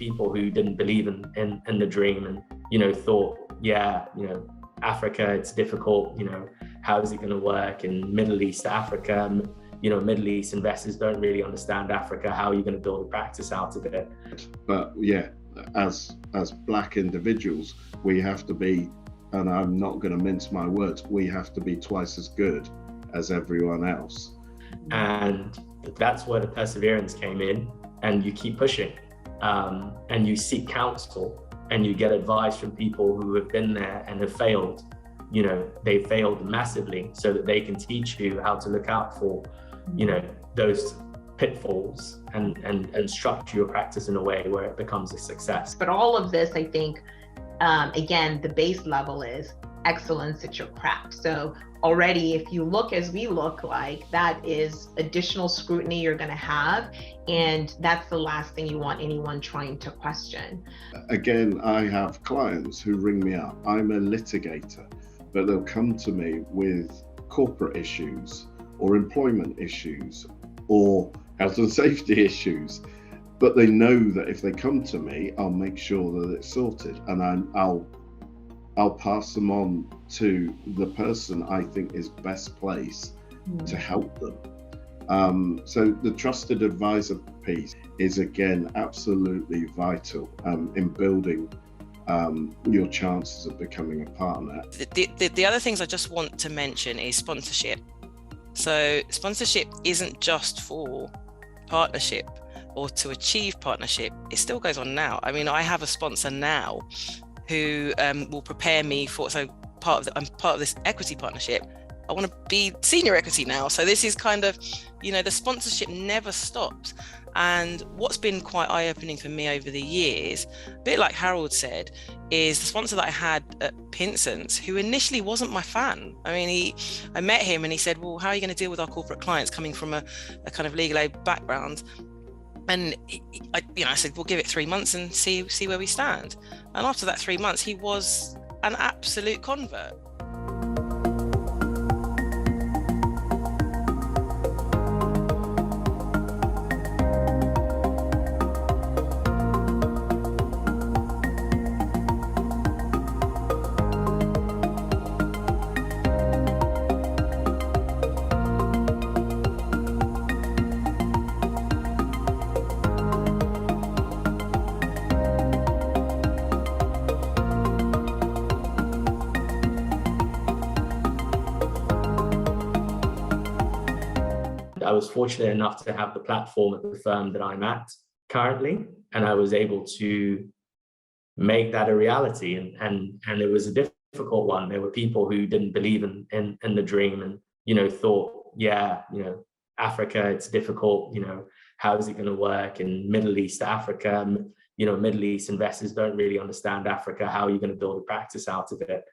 people who didn't believe in the dream and, thought, yeah, Africa, it's difficult, how is it going to work? In Middle East, Africa, Middle East investors don't really understand Africa. How are you going to build a practice out of it? But yeah, as Black individuals, we have to be, and I'm not going to mince my words, we have to be twice as good as everyone else. And that's where the perseverance came in, and you keep pushing, and you seek counsel, and you get advice from people who have been there and have failed. They failed massively, so that they can teach you how to look out for, those pitfalls and structure your practice in a way where it becomes a success. But all of this, I think, again, the base level is excellence at your craft. So already, if you look as we look like, that is additional scrutiny you're going to have. And that's the last thing you want anyone trying to question. Again, I have clients who ring me up. I'm a litigator, but they'll come to me with corporate issues or employment issues or health and safety issues. But they know that if they come to me, I'll make sure that it's sorted, and I'll pass them on to the person I think is best placed to help them. So the trusted advisor piece is, again, absolutely vital in building your chances of becoming a partner. The other things I just want to mention is sponsorship. So sponsorship isn't just for partnership or to achieve partnership. It still goes on now. I mean, I have a sponsor now who will prepare me for, so I'm part of this equity partnership. I want to be senior equity now. So this is kind of, the sponsorship never stops. And what's been quite eye-opening for me over the years, a bit like Harold said, is the sponsor that I had at Pinson's, who initially wasn't my fan. I mean, I met him and he said, well, how are you going to deal with our corporate clients coming from a kind of legal aid background? And I said, we'll give it 3 months and see where we stand. And after that 3 months, he was an absolute convert. I was fortunate enough to have the platform at the firm that I'm at currently, and I was able to make that a reality. And it was a difficult one. There were people who didn't believe in the dream and, thought, yeah, Africa, it's difficult, how is it going to work? In Middle East, Africa, Middle East investors don't really understand Africa. How are you going to build a practice out of it?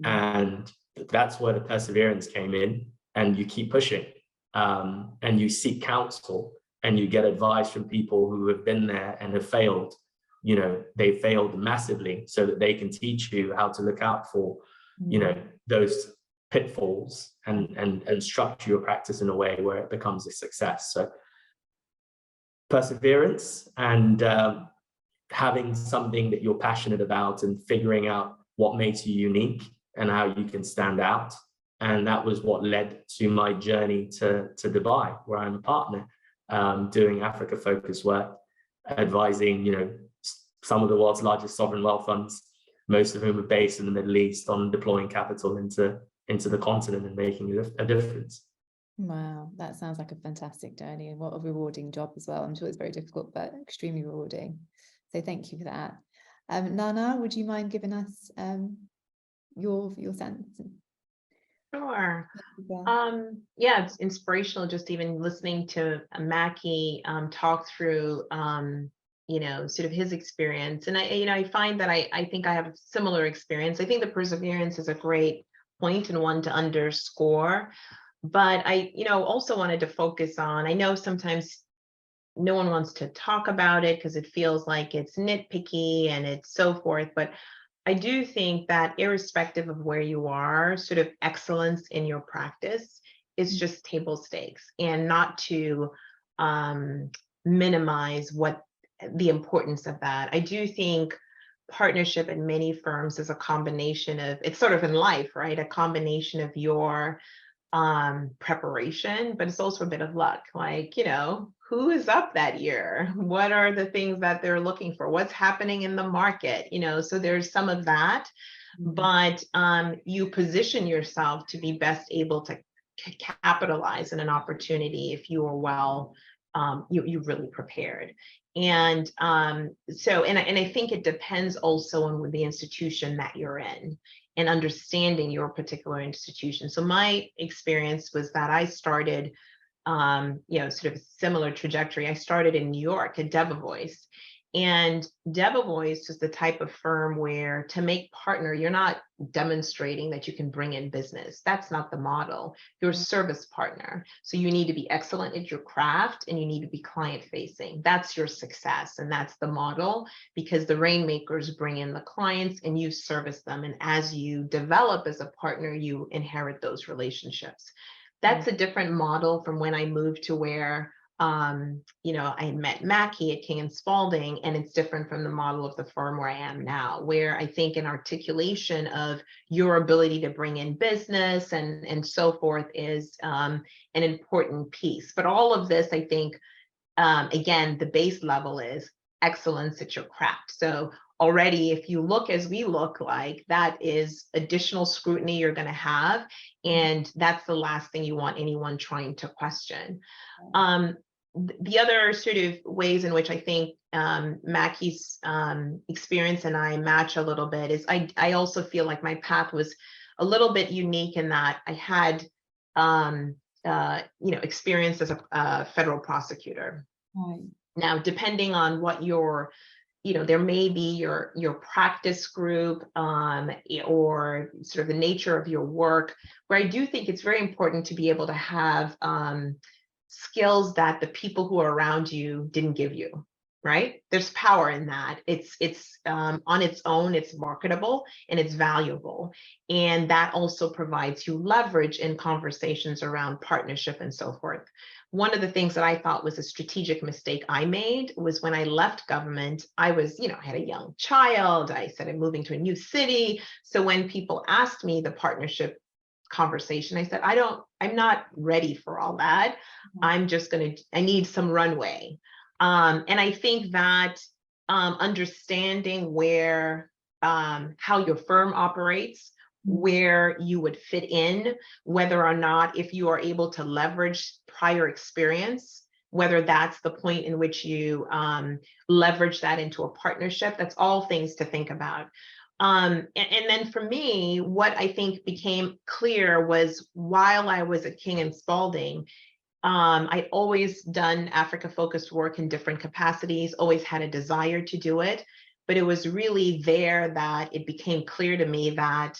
And that's where the perseverance came in, and you keep pushing. And you seek counsel, and you get advice from people who have been there and have failed. They failed massively, so that they can teach you how to look out for, those pitfalls and structure your practice in a way where it becomes a success. So perseverance and having something that you're passionate about and figuring out what makes you unique and how you can stand out. And that was what led to my journey to Dubai, where I'm a partner, doing Africa-focused work, advising, some of the world's largest sovereign wealth funds, most of whom are based in the Middle East, on deploying capital into the continent and making a difference. Wow, that sounds like a fantastic journey, and what a rewarding job as well. I'm sure it's very difficult, but extremely rewarding. So thank you for that. Nana, would you mind giving us your sense? Sure. Yeah, it's inspirational just even listening to Mackie talk through, sort of his experience. And I find that I think I have a similar experience. I think the perseverance is a great point and one to underscore. But I, also wanted to focus on, I know sometimes no one wants to talk about it because it feels like it's nitpicky and it's so forth, but I do think that irrespective of where you are, sort of excellence in your practice is just table stakes, and not to minimize what the importance of that. I do think partnership in many firms is a combination of, it's sort of in life, right? A combination of your preparation, but it's also a bit of luck. Like, you know, who is up that year? What are the things that they're looking for? What's happening in the market? You know, so there's some of that, but you position yourself to be best able to capitalize on an opportunity if you are well, you really prepared. And so, and I think it depends also on the institution that you're in and understanding your particular institution. So my experience was that I started, you know, sort of a similar trajectory. I started in New York at Deloitte. And Deloitte is the type of firm where to make partner, you're not demonstrating that you can bring in business. That's not the model. You're a service partner. So you need to be excellent at your craft and you need to be client facing. That's your success. And that's the model, because the rainmakers bring in the clients and you service them. And as you develop as a partner, you inherit those relationships. That's a different model from when I moved to where you know, I had met Mackie at King & Spalding, and it's different from the model of the firm where I am now, where I think an articulation of your ability to bring in business and so forth is an important piece. But all of this, I think, again, the base level is excellence at your craft. So already, if you look as we look like, that is additional scrutiny you're going to have. And that's the last thing you want anyone trying to question. The other sort of ways in which I think Mackie's experience and I match a little bit is I also feel like my path was a little bit unique in that I had, you know, experience as a federal prosecutor. Right. Now, depending on what your, you know, there may be your practice group or sort of the nature of your work, where I do think it's very important to be able to have skills that the people who are around you didn't give you, right? There's power in that. It's on its own, it's marketable and it's valuable. And that also provides you leverage in conversations around partnership and so forth. One of the things that I thought was a strategic mistake I made was when I left government, I was, you know, I had a young child. I said, I'm moving to a new city. So when people asked me the partnership conversation, I said, I'm not ready for all that. I'm just I need some runway. And I think that understanding where, how your firm operates, where you would fit in, whether or not, if you are able to leverage prior experience, whether that's the point in which you leverage that into a partnership, that's all things to think about. And then for me, what I think became clear was while I was at King & Spalding, I'd always done Africa-focused work in different capacities, always had a desire to do it, but it was really there that it became clear to me that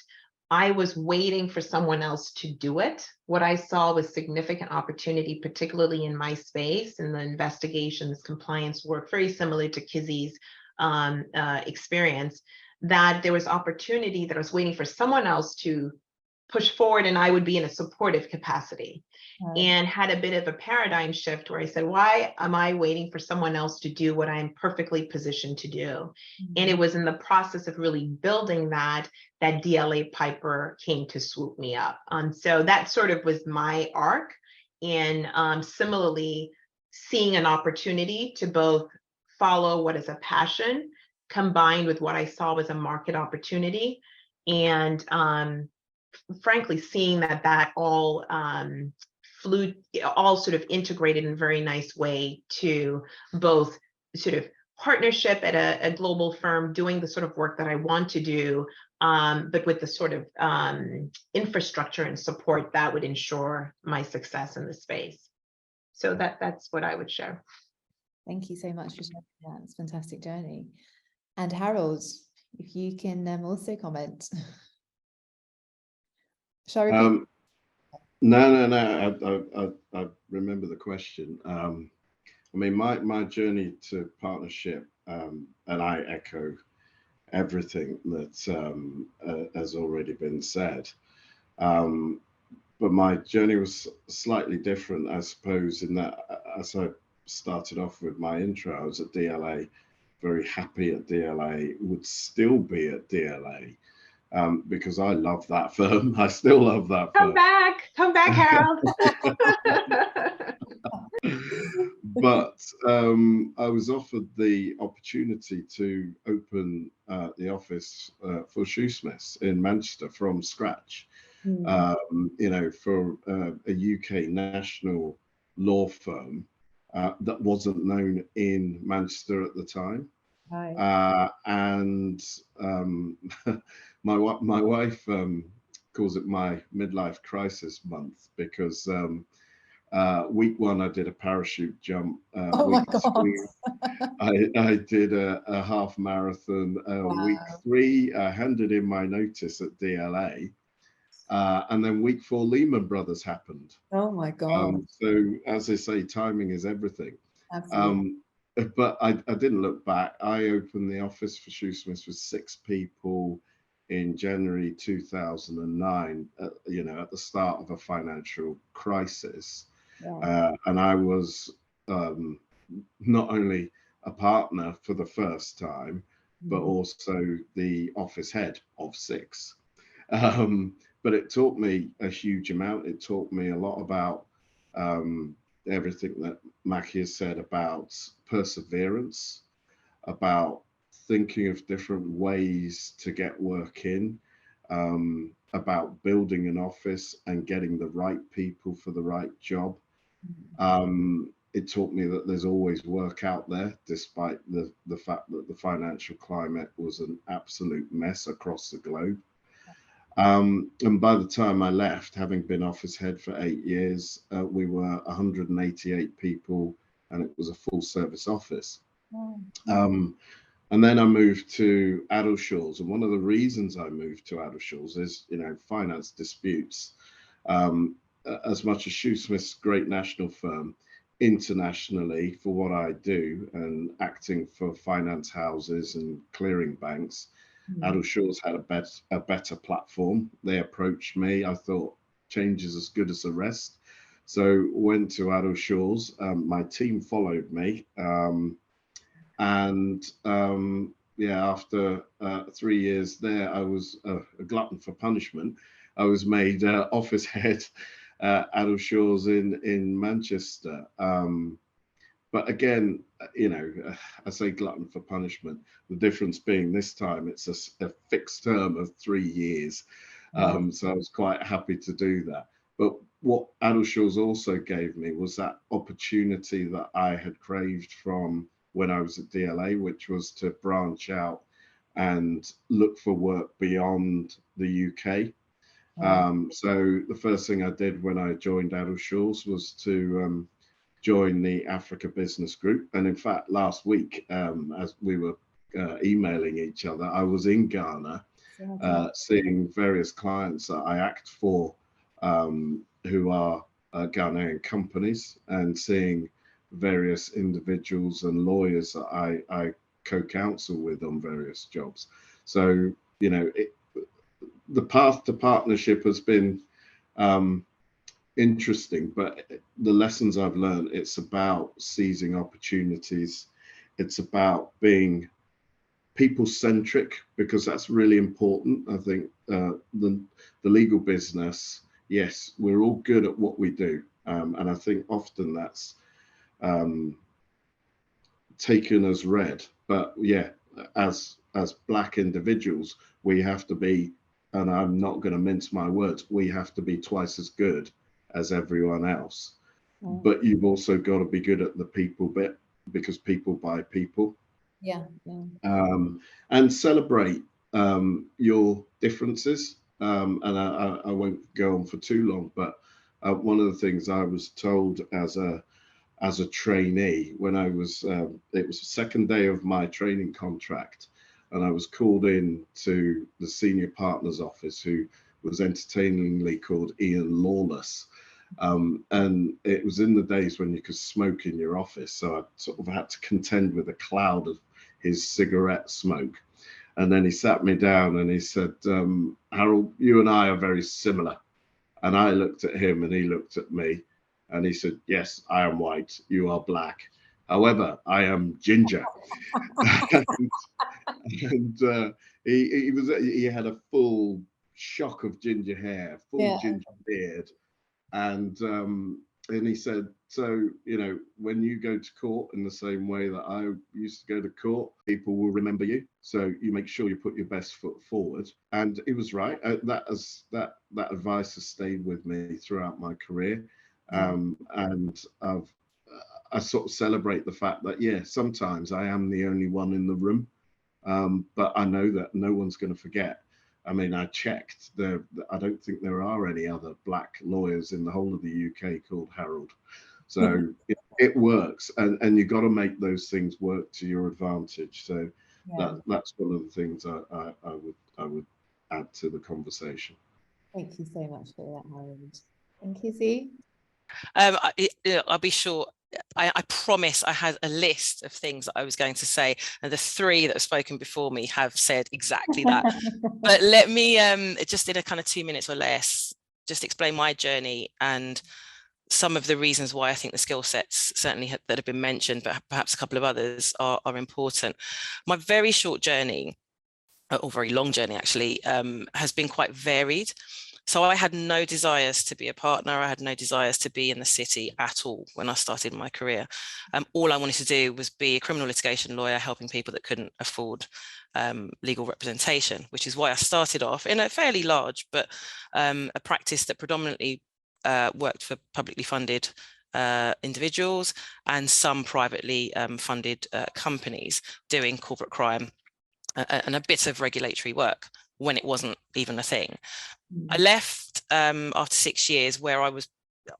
I was waiting for someone else to do it. What I saw was significant opportunity, particularly in my space, in the investigations, compliance work, very similar to Kizzy's experience, that there was opportunity that I was waiting for someone else to push forward and I would be in a supportive capacity. And had a bit of a paradigm shift where I said, why am I waiting for someone else to do what I'm perfectly positioned to do? And it was in the process of really building that DLA Piper came to swoop me up. So that sort of was my arc. And similarly, seeing an opportunity to both follow what is a passion combined with what I saw was a market opportunity. And frankly, seeing that all all sort of integrated in a very nice way to both sort of partnership at a global firm, doing the sort of work that I want to do, but with the sort of infrastructure and support that would ensure my success in the space. So that's what I would share. Thank you so much for sharing that. It's a fantastic journey. And Harold, if you can also comment. Shall I repeat? No. I remember the question. I mean, my journey to partnership, and I echo everything that has already been said. But my journey was slightly different, I suppose, in that as I started off with my intro, I was at DLA, very happy at DLA, would still be at DLA because I love that firm. I still love that firm. Come back, Harold. But I was offered the opportunity to open the office for Shoesmiths in Manchester from scratch. You know, for a UK national law firm that wasn't known in Manchester at the time. Right. And my wife calls it my midlife crisis month because week one I did a parachute jump. Oh my God. I did a half marathon. Wow. Week three, I handed in my notice at DLA. And then week four, Lehman Brothers happened. Oh my God. So as they say, timing is everything. Absolutely. But I didn't look back. I opened the office for Shoesmiths with 6 people in January 2009, you know, at the start of a financial crisis. Yeah. And I was not only a partner for the first time, but also the office head of 6. But it taught me a huge amount. It taught me a lot about everything that Mackie has said about perseverance, about thinking of different ways to get work in, about building an office and getting the right people for the right job. It taught me that there's always work out there, despite the fact that the financial climate was an absolute mess across the globe. And by the time I left, having been office head for 8 years, we were 188 people, and it was a full service office. And then I moved to Addleshaws, and one of the reasons I moved to Addleshaws is, you know, finance disputes. As much as Shoesmiths, great national firm, internationally for what I do and acting for finance houses and clearing banks, Addleshaws had a better platform. They approached me. I thought change is as good as the rest. So went to Addleshaws. My team followed me. Yeah, after 3 years there, I was a glutton for punishment. I was made office head at Addleshaws in Manchester. But again, you know, I say glutton for punishment. The difference being this time it's a fixed term of 3 years. So I was quite happy to do that. But what Addleshaws also gave me was that opportunity that I had craved from when I was at DLA, which was to branch out and look for work beyond the UK. So the first thing I did when I joined Addleshaws was to join the Africa Business Group. And in fact, last week, as we were emailing each other, I was in Ghana, seeing various clients that I act for who are Ghanaian companies, and seeing various individuals and lawyers that I co-counsel with on various jobs. So, you know, the path to partnership has been interesting, but the lessons I've learned, it's about seizing opportunities. It's about being people-centric, because that's really important. I think the legal business, yes, we're all good at what we do. And I think often that's taken as read. But yeah, as Black individuals, we have to be, and I'm not going to mince my words, we have to be twice as good as everyone else. But you've also got to be good at the people bit, because people buy people. And celebrate your differences. And I won't go on for too long, but one of the things I was told as a trainee when I was, it was the second day of my training contract, and I was called in to the senior partner's office, who was entertainingly called Ian Lawless. And it was in the days when you could smoke in your office. So I sort of had to contend with a cloud of his cigarette smoke. And then he sat me down and he said, Harold, you and I are very similar. And I looked at him and he looked at me and he said, yes, I am white, you are Black. However, I am ginger. and he had a full shock of ginger hair, full ginger beard, and he said, so, you know, when you go to court in the same way that I used to go to court, people will remember you. So you make sure you put your best foot forward. And he was right. That advice has stayed with me throughout my career. And I sort of celebrate the fact that, yeah, sometimes I am the only one in the room. But I know that no one's going to forget. I mean, I checked. I don't think there are any other black lawyers in the whole of the UK called Harold. So it works, and you've got to make those things work to your advantage. So that's one of the things I would add to the conversation. Thank you so much for that, Harold. And Kizzy? I'll be short. I promise I had a list of things that I was going to say, and the three that have spoken before me have said exactly that. But let me just in a kind of 2 minutes or less just explain my journey and some of the reasons why I think the skill sets certainly that have been mentioned, but perhaps a couple of others are important. My very short journey, or very long journey actually, has been quite varied. So I had no desires to be a partner. I had no desires to be in the city at all when I started my career. All I wanted to do was be a criminal litigation lawyer, helping people that couldn't afford legal representation, which is why I started off in a fairly large, but a practice that predominantly worked for publicly funded individuals and some privately funded companies doing corporate crime and a bit of regulatory work when it wasn't even a thing. I left after 6 years where I was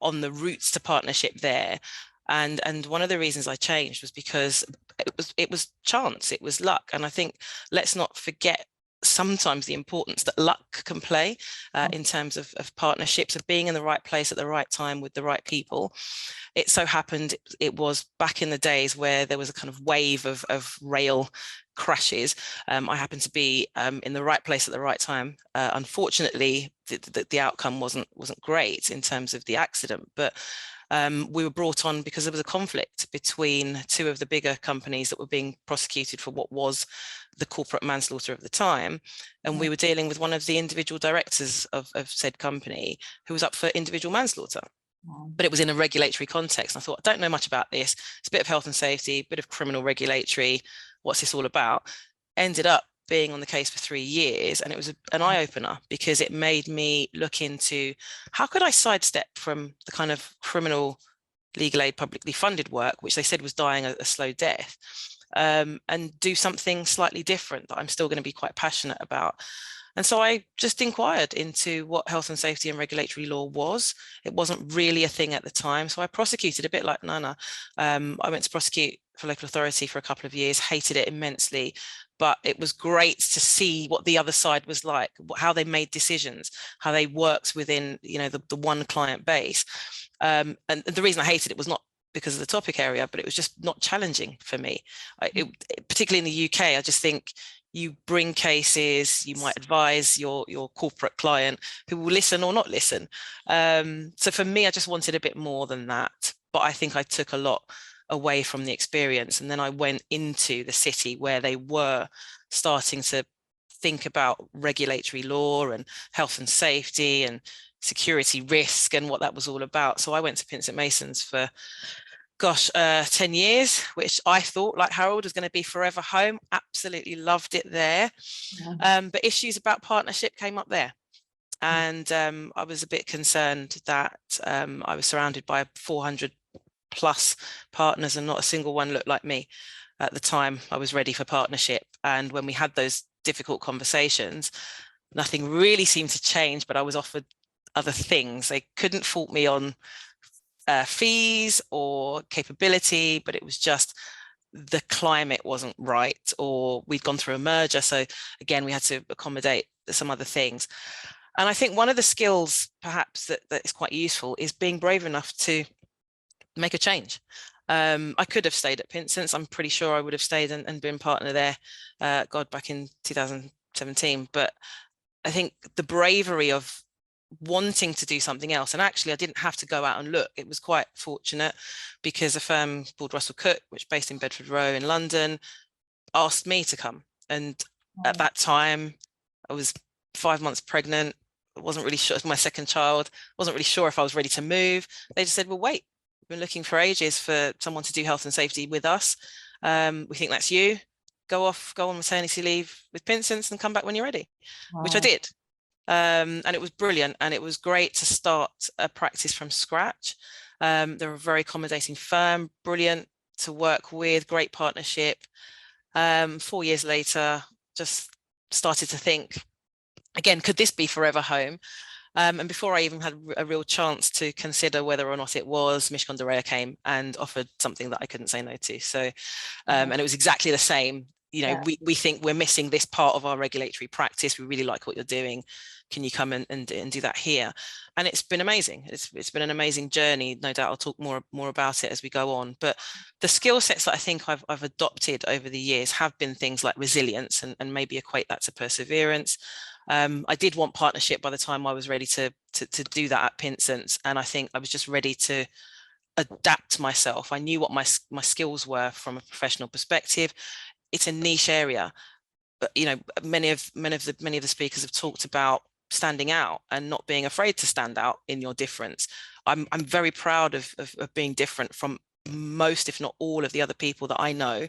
on the routes to partnership there. And one of the reasons I changed was because it was chance, it was luck. And I think let's not forget sometimes the importance that luck can play in terms of partnerships, of being in the right place at the right time with the right people. It so happened it was back in the days where there was a kind of wave of rail crashes. I happened to be in the right place at the right time. Unfortunately, the outcome wasn't great in terms of the accident, but we were brought on because there was a conflict between two of the bigger companies that were being prosecuted for what was the corporate manslaughter of the time. And we were dealing with one of the individual directors of said company who was up for individual manslaughter. But it was in a regulatory context. And I thought, I don't know much about this. It's a bit of health and safety, a bit of criminal regulatory. What's this all about? Ended up being on the case for 3 years. And it was an eye-opener because it made me look into how could I sidestep from the kind of criminal legal aid publicly funded work, which they said was dying a slow death, and do something slightly different that I'm still going to be quite passionate about. And so I just inquired into what health and safety and regulatory law was. It wasn't really a thing at the time. So I prosecuted a bit like Nana. I went to prosecute for local authority for a couple of years, hated it immensely, but it was great to see what the other side was like, how they made decisions, how they worked within, you know, the one client base. And the reason I hated it was not because of the topic area, but it was just not challenging for me. Particularly in the UK, I just think you bring cases, you might advise your corporate client who will listen or not listen. So for me, I just wanted a bit more than that, but I think I took a lot away from the experience. And then I went into the city where they were starting to think about regulatory law and health and safety and security risk and what that was all about. So I went to Pinsent Masons for 10 years, which I thought, like Harold, was going to be forever home. Absolutely loved it there. But issues about partnership came up there. And I was a bit concerned that I was surrounded by 400 plus partners and not a single one looked like me. At the time, I was ready for partnership. And when we had those difficult conversations, nothing really seemed to change, but I was offered other things. They couldn't fault me on fees or capability, but it was just the climate wasn't right, or we'd gone through a merger. So again, we had to accommodate some other things. And I think one of the skills perhaps that is quite useful is being brave enough to make a change. I could have stayed at Pinsent's. I'm pretty sure I would have stayed and been partner there, back in 2017. But I think the bravery of wanting to do something else. And actually, I didn't have to go out and look. It was quite fortunate because a firm called Russell Cook, which is based in Bedford Row in London, asked me to come. And at that time, I was 5 months pregnant. I wasn't really sure, it was my second child, wasn't really sure if I was ready to move. They just said, well, wait, we've been looking for ages for someone to do health and safety with us. We think that's you. Go on maternity leave with Pinson's and come back when you're ready, which I did. And it was brilliant. And it was great to start a practice from scratch. They're a very accommodating firm, brilliant to work with, great partnership. 4 years later, just started to think, again, could this be forever home? And before I even had a real chance to consider whether or not it was, Mishcon Derea came and offered something that I couldn't say no to. So, and it was exactly the same. You know, we think we're missing this part of our regulatory practice. We really like what you're doing. Can you come and do that here? And it's been amazing. It's been an amazing journey. No doubt I'll talk more about it as we go on. But the skill sets that I think I've adopted over the years have been things like resilience, and maybe equate that to perseverance. I did want partnership by the time I was ready to do that at Pinson's, and I think I was just ready to adapt myself. I knew what my skills were from a professional perspective. It's a niche area, but you know, many of the speakers have talked about standing out and not being afraid to stand out in your difference. I'm very proud of being different from most, if not all, of the other people that I know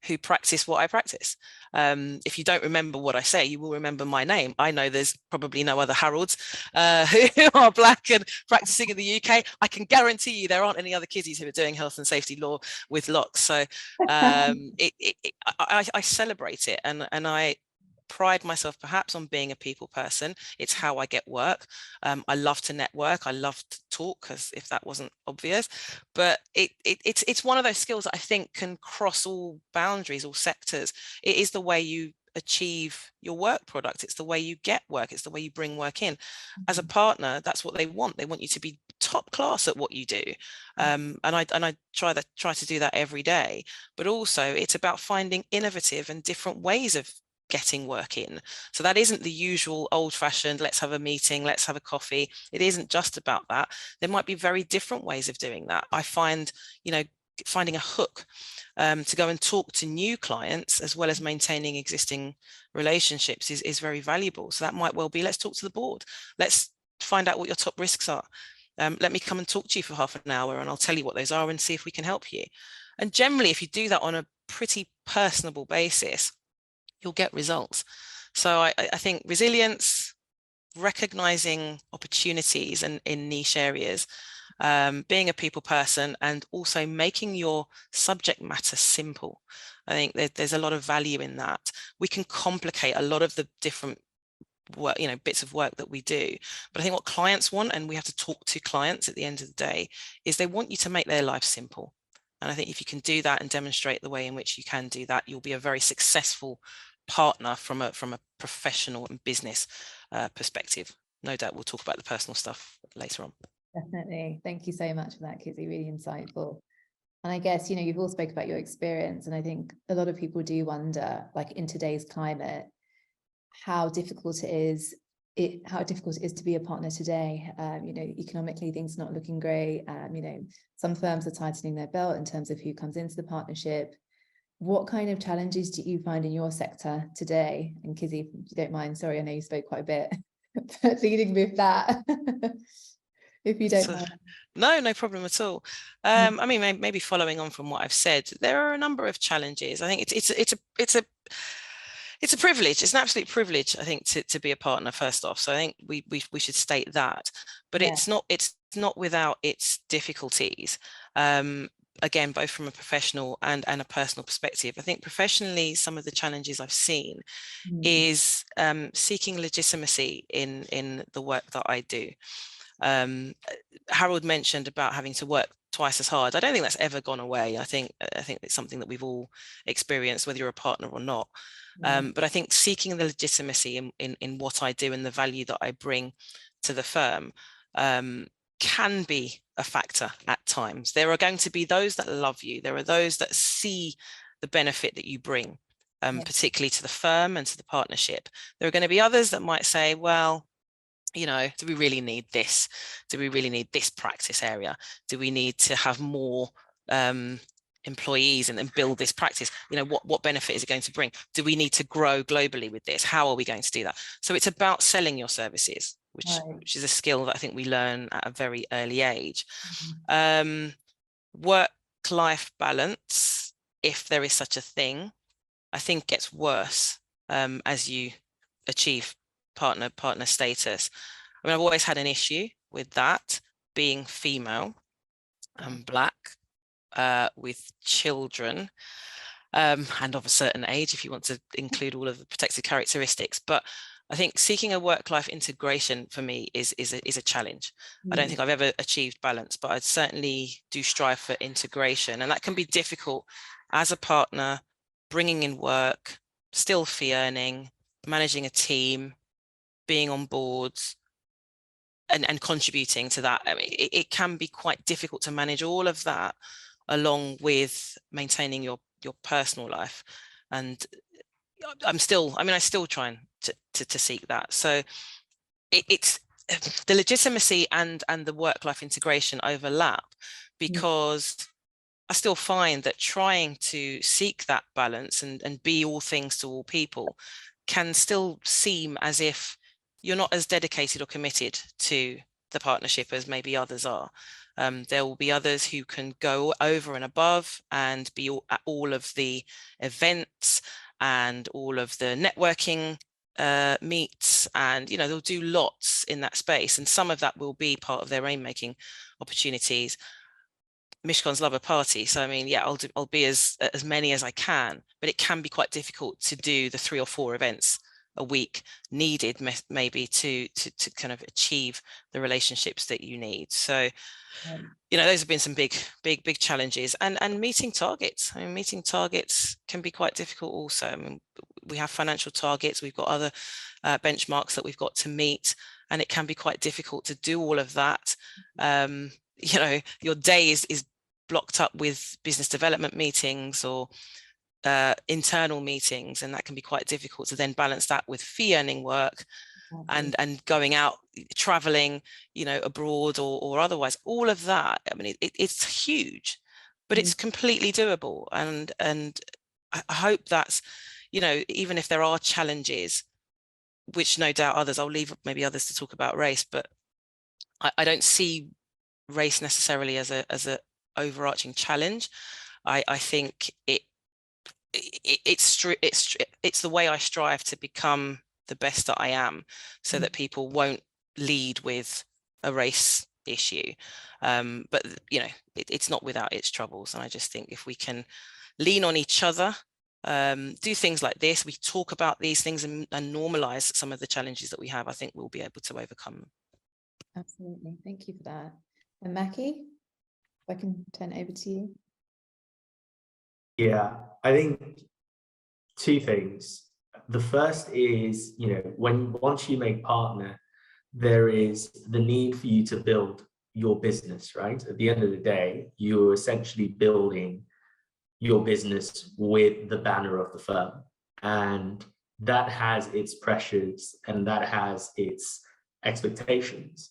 who practice what I practice. If you don't remember what I say, you will remember my name. I know there's probably no other Harolds who are black and practicing in the UK. I can guarantee you there aren't any other kiddies who are doing health and safety law with locks. So I celebrate it, and I pride myself perhaps on being a people person. It's how I get work. I love to network. I love to talk, as if that wasn't obvious. But it's one of those skills that I think can cross all boundaries, all sectors. It is the way you achieve your work product. It's the way you get work. It's the way you bring work in. As a partner, that's what they want. They want you to be top class at what you do. And I try to do that every day. But also it's about finding innovative and different ways of getting work in. So that isn't the usual old-fashioned, let's have a meeting, let's have a coffee. It isn't just about that. There might be very different ways of doing that. I find, you know, finding a hook to go and talk to new clients as well as maintaining existing relationships is very valuable. So that might well be, let's talk to the board. Let's find out what your top risks are. Let me come and talk to you for half an hour and I'll tell you what those are and see if we can help you. And generally, if you do that on a pretty personable basis, you'll get results. So I think resilience, recognizing opportunities in niche areas, being a people person, and also making your subject matter simple. I think there's a lot of value in that. We can complicate a lot of the different work, you know, bits of work that we do. But I think what clients want, and we have to talk to clients at the end of the day, is they want you to make their life simple. And I think if you can do that and demonstrate the way in which you can do that, you'll be a very successful partner from a professional and business perspective. No doubt we'll talk about the personal stuff later on. Definitely. Thank you so much for that, Kizzy. Really insightful. And I guess, you know, you've all spoken about your experience, and I think a lot of people do wonder, like in today's climate, how difficult it is to be a partner today. You know, economically things not looking great. You know, some firms are tightening their belt in terms of who comes into the partnership. What kind of challenges do you find in your sector today? And Kizzy, if you don't mind, sorry, I know you spoke quite a bit, but leading with that, if you don't mind. No problem at all. I mean, maybe following on from what I've said, there are a number of challenges. I think it's a privilege. It's an absolute privilege, I think, to be a partner, first off. So I think we should state that. But yeah, it's not without its difficulties. Again, both from a professional and a personal perspective. I think professionally, some of the challenges I've seen is seeking legitimacy in the work that I do. Harold mentioned about having to work twice as hard. I don't think that's ever gone away. I think it's something that we've all experienced, whether you're a partner or not. But I think seeking the legitimacy in what I do and the value that I bring to the firm can be a factor at times. There are going to be those that love you. There are those that see the benefit that you bring, particularly to the firm and to the partnership. There are going to be others that might say, well, you know, do we really need this? Do we really need this practice area? Do we need to have more employees and then build this practice? You know, what benefit is it going to bring? Do we need to grow globally with this? How are we going to do that? So it's about selling your services, which is a skill that I think we learn at a very early age. Work-life balance, if there is such a thing, I think gets worse as you achieve partner status. I mean, I've always had an issue with that, being female and Black, with children, and of a certain age, if you want to include all of the protected characteristics. But I think seeking a work-life integration for me is a challenge. I don't think I've ever achieved balance, but I certainly do strive for integration, and that can be difficult as a partner, bringing in work, still fee earning, managing a team, being on boards, and contributing to that. I mean, it can be quite difficult to manage all of that along with maintaining your personal life. And I still try to seek that. So it's the legitimacy and the work-life integration overlap, because I still find that trying to seek that balance and be all things to all people can still seem as if you're not as dedicated or committed to the partnership as maybe others are. There will be others who can go over and above and be at all of the events and all of the networking meets, and, you know, they'll do lots in that space, and some of that will be part of their rainmaking opportunities. Mishcons love a party, so I mean, yeah, I'll be as many as I can, but it can be quite difficult to do the 3 or 4 events a week needed maybe to kind of achieve the relationships that you need. So you know, those have been some big challenges, and meeting targets. I mean, meeting targets can be quite difficult also. I mean, we have financial targets, we've got other benchmarks that we've got to meet, and it can be quite difficult to do all of that. You know, your day is blocked up with business development meetings or internal meetings, and that can be quite difficult to then balance that with fee earning work and going out, traveling, you know, abroad or otherwise. All of that, I mean, it's huge, but it's completely doable. And I hope that's, you know, even if there are challenges, which no doubt others, I'll leave maybe others to talk about race, but I don't see race necessarily as a overarching challenge. I think it's the way I strive to become the best that I am, so that people won't lead with a race issue. But you know, it's not without its troubles, and I just think if we can lean on each other, do things like this, we talk about these things and normalize some of the challenges that we have, I think we'll be able to overcome them. Absolutely, thank you for that. And Mackie, if I can turn it over to you. Yeah, I think 2 things. The first is, you know, once you make partner, there is the need for you to build your business, right? At the end of the day, you're essentially building your business with the banner of the firm, and that has its pressures and that has its expectations.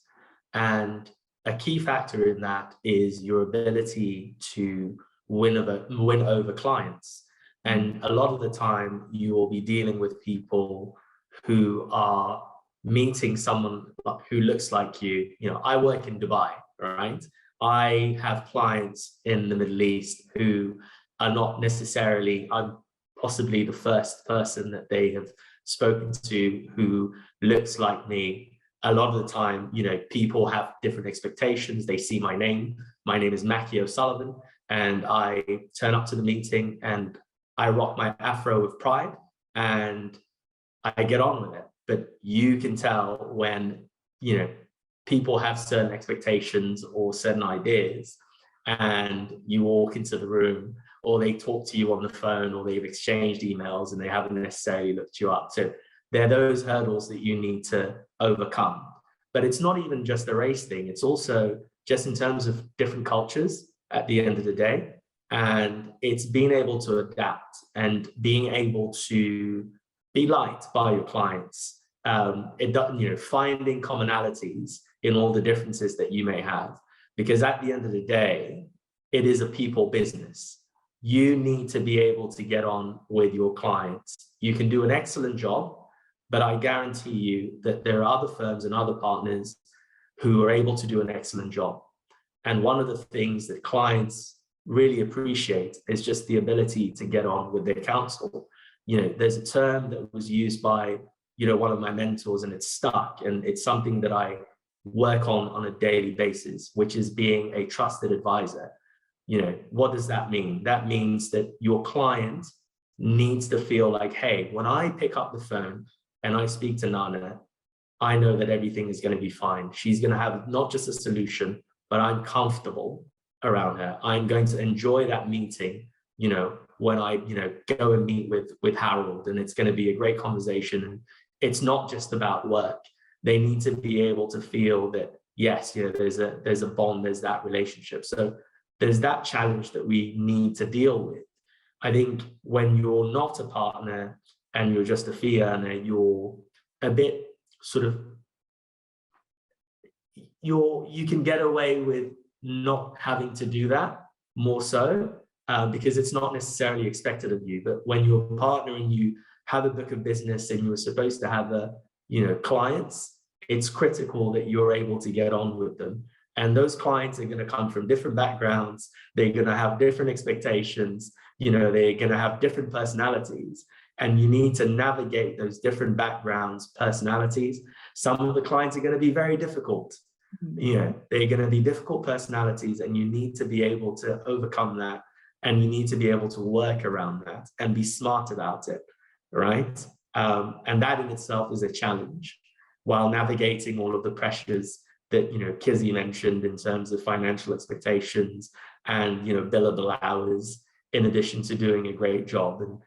And a key factor in that is your ability to win over clients. And a lot of the time you will be dealing with people who are meeting someone who looks like you. You know, I work in Dubai, right? I have clients in the Middle East who are not necessarily, I'm possibly the first person that they have spoken to who looks like me. A lot of the time, you know, people have different expectations. They see my name is Mackie O'Sullivan, and I turn up to the meeting and I rock my afro with pride and I get on with it. But you can tell when, you know, people have certain expectations or certain ideas, and you walk into the room, or they talk to you on the phone, or they've exchanged emails and they haven't necessarily looked you up. So there are those hurdles that you need to overcome. But it's not even just a race thing. It's also just in terms of different cultures at the end of the day. And it's being able to adapt and being able to be liked by your clients. finding commonalities in all the differences that you may have, because at the end of the day, it is a people business. You need to be able to get on with your clients. You can do an excellent job, but I guarantee you that there are other firms and other partners who are able to do an excellent job. And one of the things that clients really appreciate is just the ability to get on with their counsel. There's a term that was used by, one of my mentors, and it's stuck. And it's something that I work on a daily basis, which is being a trusted advisor. What does that mean? That means that your client needs to feel like, hey, when I pick up the phone and I speak to Nana, I know that everything is going to be fine. She's going to have not just a solution, but I'm comfortable around her. I'm going to enjoy that meeting, when I, go and meet with Harold, and it's going to be a great conversation. And it's not just about work. They need to be able to feel that, yes, there's a bond, there's that relationship. So there's that challenge that we need to deal with. I think when you're not a partner and you're just a fee earner, you're a bit sort of, you can get away with not having to do that more so, because it's not necessarily expected of you. But when you're a partner and you have a book of business and you're supposed to have clients, it's critical that you're able to get on with them. And those clients are going to come from different backgrounds. They're going to have different expectations. They're going to have different personalities. And you need to navigate those different backgrounds, personalities. Some of the clients are going to be very difficult. They're going to be difficult personalities, and you need to be able to overcome that. And you need to be able to work around that and be smart about it, right? And that in itself is a challenge, while navigating all of the pressures that, Kizzy mentioned in terms of financial expectations and, billable hours, in addition to doing a great job and,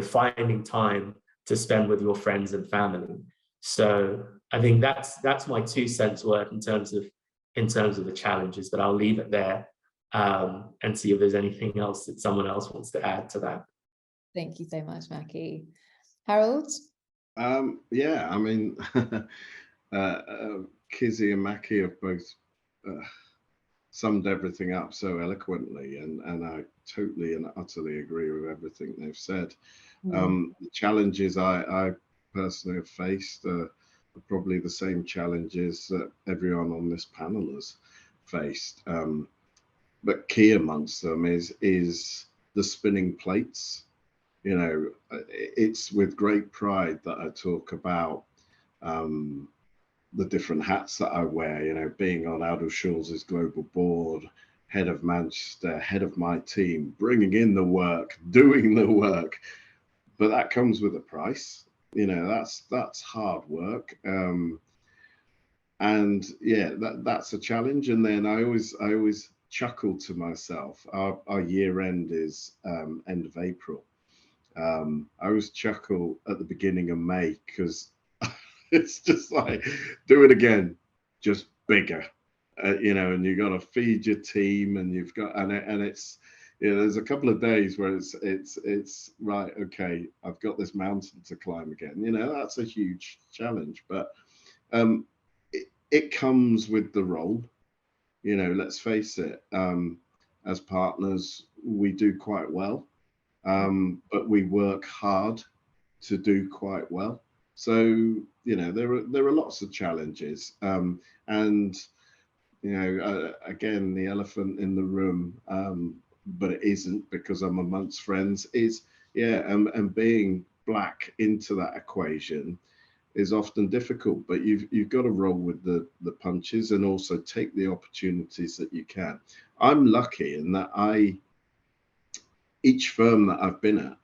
finding time to spend with your friends and family. So I think that's my 2 cents worth in terms of the challenges, but I'll leave it there and see if there's anything else that someone else wants to add to that. Thank you so much, Mackie. Harold? Yeah, I mean, Kizzy and Mackie have both summed everything up so eloquently, and I totally and utterly agree with everything they've said. The challenges I personally have faced are probably the same challenges that everyone on this panel has faced. But key amongst them is the spinning plates. It's with great pride that I talk about the different hats that I wear, being on Adil Shaw's global board, head of Manchester, head of my team, bringing in the work, doing the work. But that comes with a price. That's hard work. And yeah, that's a challenge. And then I always chuckle to myself. Our year end is end of April. I always chuckle at the beginning of May, because it's just like, do it again, just bigger, and you got to feed your team, and you've got, and it's, there's a couple of days where it's right, okay, I've got this mountain to climb again. That's a huge challenge, but it comes with the role. Let's face it, as partners, we do quite well, but we work hard to do quite well. So, there are lots of challenges. And, again, the elephant in the room, but it isn't, because I'm amongst friends, is, and being black into that equation is often difficult, but you've got to roll with the punches and also take the opportunities that you can. I'm lucky in that each firm that I've been at,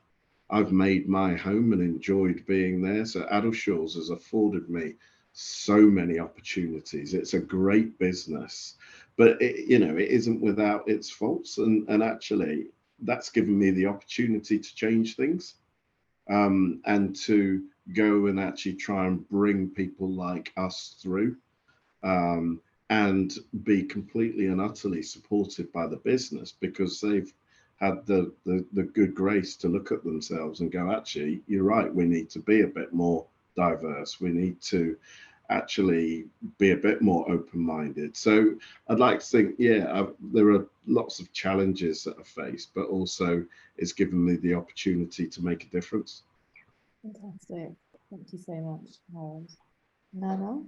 I've made my home and enjoyed being there. So Adil Shaw's has afforded me so many opportunities. It's a great business, but it isn't without its faults. And actually, that's given me the opportunity to change things, and to go and actually try and bring people like us through, and be completely and utterly supported by the business, because they've had the good grace to look at themselves and go, actually, you're right, we need to be a bit more diverse. We need to actually be a bit more open-minded. So I'd like to think, there are lots of challenges that are faced, but also it's given me the opportunity to make a difference. Fantastic. Thank you so much, Harold. Nana?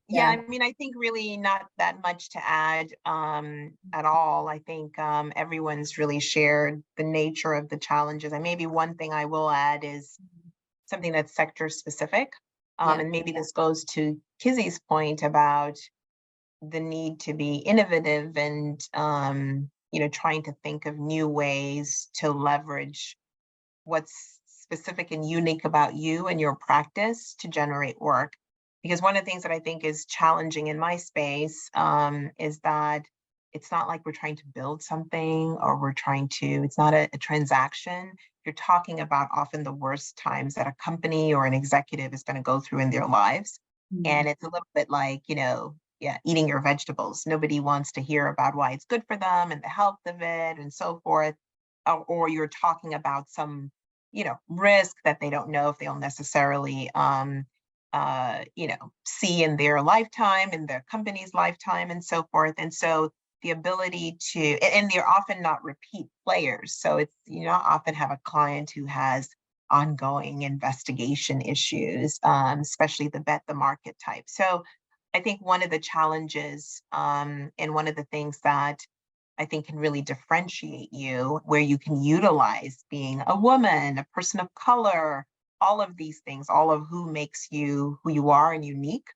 Yeah, I mean, I think really not that much to add at all. I think everyone's really shared the nature of the challenges. And maybe one thing I will add is something that's sector specific. And maybe this goes to Kizzy's point about the need to be innovative and, trying to think of new ways to leverage what's specific and unique about you and your practice to generate work. Because one of the things that I think is challenging in my space is that it's not like we're trying to build something or it's not a transaction. You're talking about often the worst times that a company or an executive is going to go through in their lives. And it's a little bit like, eating your vegetables. Nobody wants to hear about why it's good for them and the health of it and so forth. Or you're talking about some, risk that they don't know if they'll necessarily see in their lifetime, in their company's lifetime, and so forth. And so the ability to, and they're often not repeat players. So it's, often have a client who has ongoing investigation issues, especially the bet the market type. So I think one of the challenges and one of the things that I think can really differentiate you, where you can utilize being a woman, a person of color, all of these things, all of who makes you who you are and unique,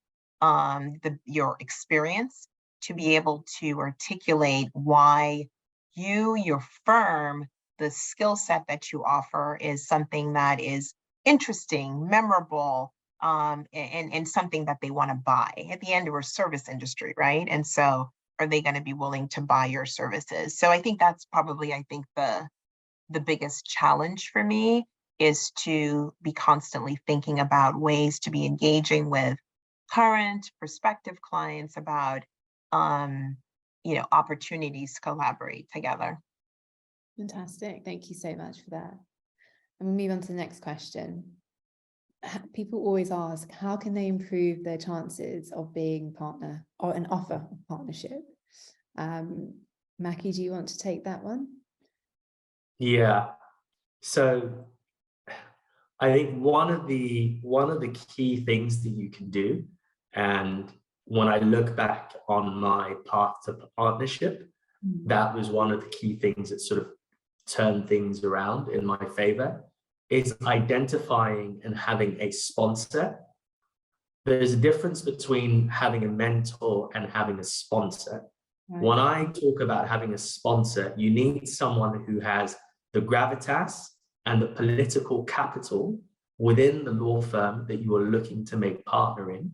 your experience, to be able to articulate why your firm, the skill set that you offer is something that is interesting, memorable, and something that they want to buy. At the end, we're a service industry, right? And so are they going to be willing to buy your services? So I think that's probably, the biggest challenge for me, is to be constantly thinking about ways to be engaging with current prospective clients about, opportunities to collaborate together. Fantastic. Thank you so much for that. And we'll move on to the next question. People always ask, how can they improve their chances of being partner or an offer of partnership? Mackie, do you want to take that one? Yeah. So I think one of the key things that you can do, and when I look back on my path to partnership, that was one of the key things that sort of turned things around in my favor, is identifying and having a sponsor. There's a difference between having a mentor and having a sponsor. Right. When I talk about having a sponsor, you need someone who has the gravitas and the political capital within the law firm that you are looking to make partner in,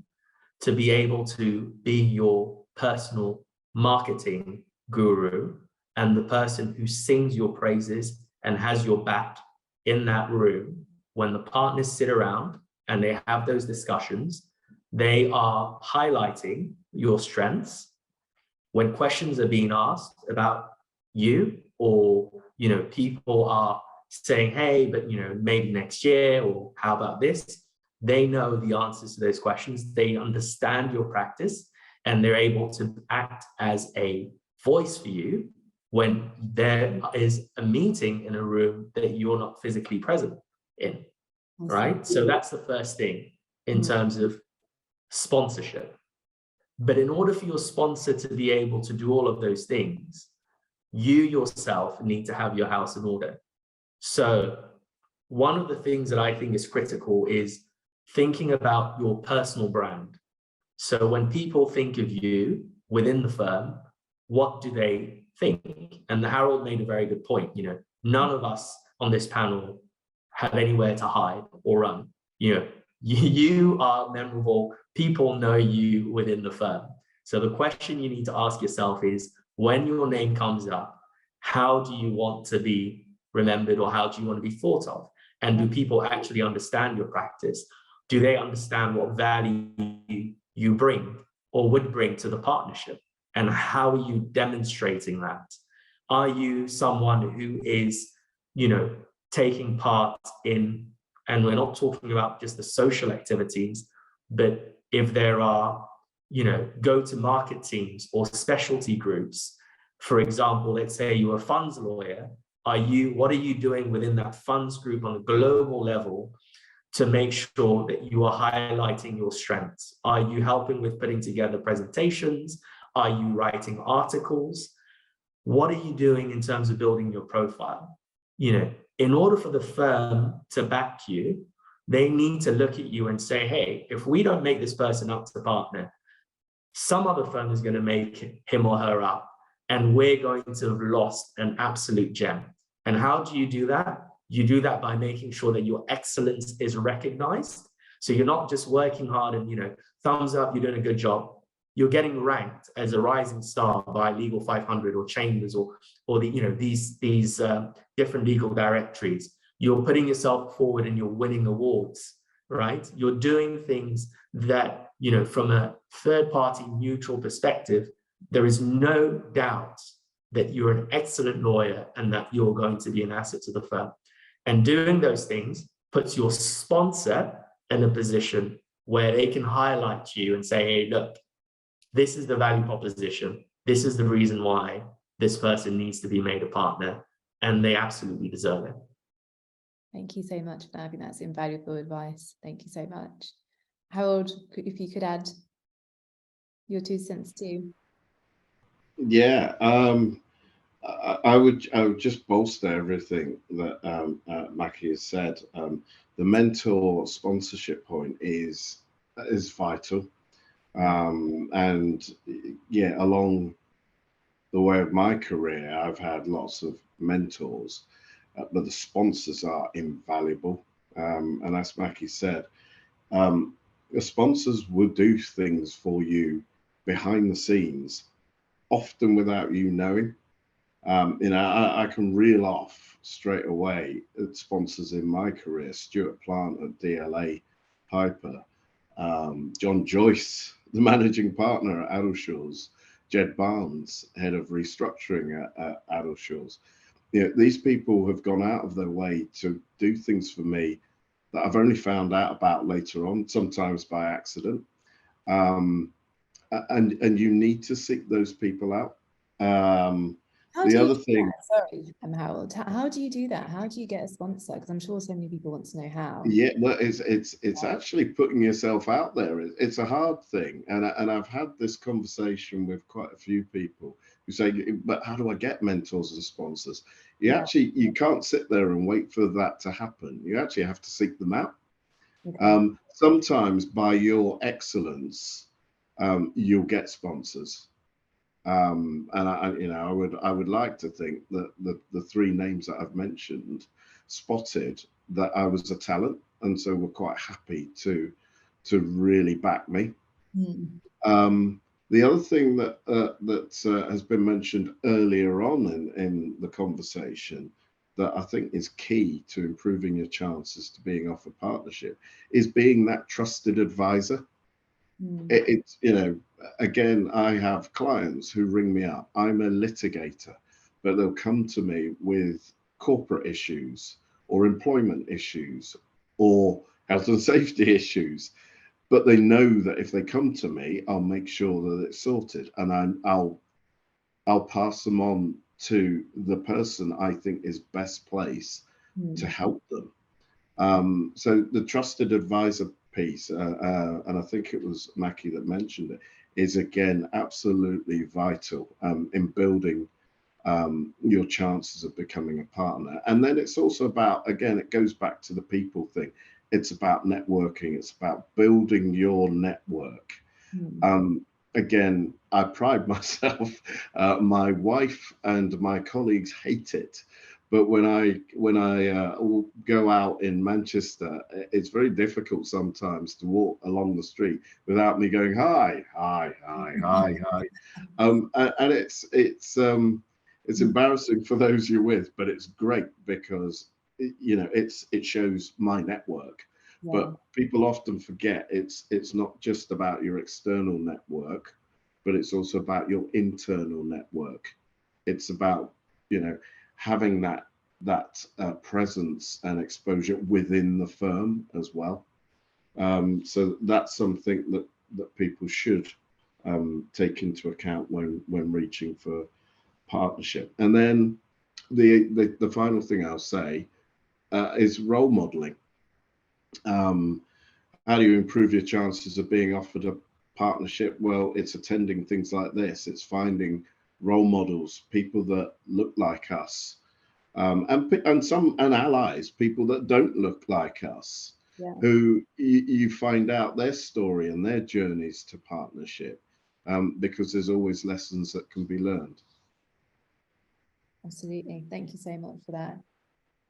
to be able to be your personal marketing guru and the person who sings your praises and has your back in that room. When the partners sit around and they have those discussions, they are highlighting your strengths. When questions are being asked about you, or people are saying, hey, but maybe next year, or how about this, they know the answers to those questions. They understand your practice, and they're able to act as a voice for you when there is a meeting in a room that you're not physically present in, right? So that's the first thing in terms of sponsorship. But in order for your sponsor to be able to do all of those things, you yourself need to have your house in order. So one of the things that I think is critical is thinking about your personal brand. So when people think of you within the firm, what do they think? And Harold made a very good point. None of us on this panel have anywhere to hide or run. You are memorable. People know you within the firm. So the question you need to ask yourself is, when your name comes up, how do you want to be remembered, or how do you want to be thought of? And do people actually understand your practice? Do they understand what value you bring or would bring to the partnership? And how are you demonstrating that? Are you someone who is, taking part in And we're not talking about just the social activities, but if there are, go-to-market teams or specialty groups, for example, let's say you're a funds lawyer, what are you doing within that funds group on a global level to make sure that you are highlighting your strengths? Are you helping with putting together presentations? Are you writing articles? What are you doing in terms of building your profile? In order for the firm to back you, they need to look at you and say, hey, if we don't make this person up to partner, some other firm is going to make him or her up, and we're going to have lost an absolute gem. And how do you do that? You do that by making sure that your excellence is recognized. So you're not just working hard and, thumbs up, you're doing a good job. You're getting ranked as a rising star by Legal 500 or Chambers or these different legal directories. You're putting yourself forward and you're winning awards, right? You're doing things that, from a third-party neutral perspective, there is no doubt that you're an excellent lawyer and that you're going to be an asset to the firm. And doing those things puts your sponsor in a position where they can highlight you and say, hey, look, this is the value proposition. This is the reason why this person needs to be made a partner, and they absolutely deserve it. Thank you so much for that. I think that's invaluable advice. Thank you so much. Harold, if you could add your 2 cents too. Yeah, I would just bolster everything that Mackie has said. The mentor sponsorship point is vital, and yeah, along the way of my career, I've had lots of mentors, but the sponsors are invaluable. And as Mackie said, the sponsors will do things for you behind the scenes, often without you knowing. I can reel off straight away sponsors in my career: Stuart Plant at DLA Piper, John Joyce, the managing partner at Addleshaws, Jed Barnes, head of restructuring at Addleshaws. These people have gone out of their way to do things for me that I've only found out about later on, sometimes by accident. And you need to seek those people out. The other thing, sorry, Harold, how do you do that? How do you get a sponsor? Because I'm sure so many people want to know how. Yeah, well, it's actually putting yourself out there. It's a hard thing, and I've had this conversation with quite a few people who say, but how do I get mentors and sponsors? You can't sit there and wait for that to happen. You actually have to seek them out. Okay. Sometimes by your excellence, you'll get sponsors. And I would like to think that the 3 names that I've mentioned spotted that I was a talent, and so were quite happy to really back me. The other thing that has been mentioned earlier on in the conversation that I think is key to improving your chances to being offered partnership is being that trusted advisor. It's, again, I have clients who ring me up. I'm a litigator, but they'll come to me with corporate issues or employment issues or health and safety issues. But they know that if they come to me, I'll make sure that it's sorted, and I'll pass them on to the person I think is best placed to help them. So the trusted advisor piece, and I think it was Mackie that mentioned it, is again absolutely vital in building your chances of becoming a partner. And then it's also about, again, it goes back to the people thing. It's about networking. It's about building your network. Again, I pride myself. My wife and my colleagues hate it. But when I go out in Manchester, it's very difficult sometimes to walk along the street without me going, hi. And it's embarrassing for those you're with, but it's great because it shows my network. Yeah. But people often forget it's not just about your external network, but it's also about your internal network. It's about having that that presence and exposure within the firm as well. So that's something that people should take into account when reaching for partnership. And then the final thing I'll say is role modeling. How do you improve your chances of being offered a partnership? Well, it's attending things like this. It's finding role models, people that look like us, and allies, people that don't look like us, yeah, who you find out their story and their journeys to partnership, because there's always lessons that can be learned. Absolutely. Thank you so much for that.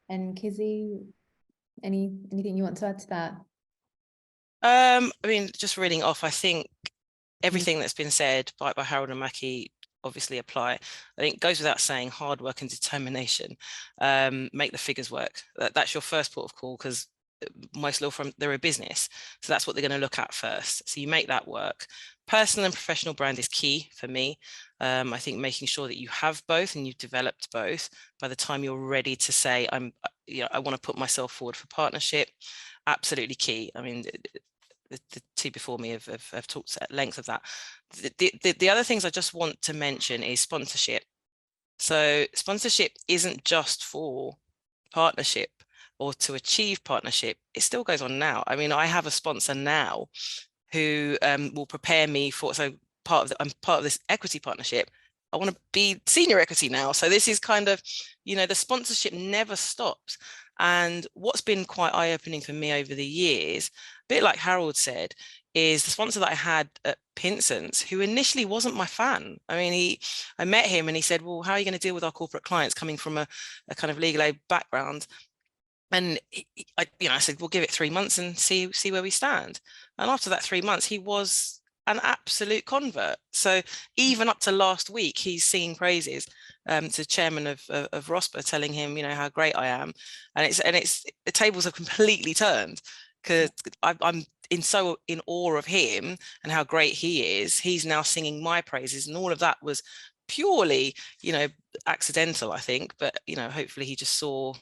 And Kizzy, anything you want to add to that? I mean, just reading off, I think everything that's been said by Harold and Mackie obviously apply. I think it goes without saying, hard work and determination make the figures work. That's your first port of call, because most law firms, they're a business, so that's what they're going to look at first. So you make that work. Personal and professional brand is key for me. I think making sure that you have both and you've developed both by the time you're ready to say, I want to put myself forward for partnership. Absolutely key. I mean, the two before me have talked at length of that. The other things I just want to mention is sponsorship. So sponsorship isn't just for partnership or to achieve partnership. It still goes on now. I mean, I have a sponsor now who will prepare me for, so I'm part of this equity partnership. I want to be senior equity now. So this is kind of, the sponsorship never stops. And what's been quite eye-opening for me over the years, a bit like Harold said, is the sponsor that I had at Pinson's, who initially wasn't my fan. I mean, I met him and he said, well, how are you going to deal with our corporate clients coming from a kind of legal aid background? And I said, we'll give it 3 months and see where we stand. And after that 3 months, he was an absolute convert. So even up to last week, he's singing praises to chairman of ROSPA, telling him, how great I am. And it's the tables have completely turned, because I'm in awe of him and how great he is. He's now singing my praises, and all of that was purely, accidental, I think. But hopefully he just saw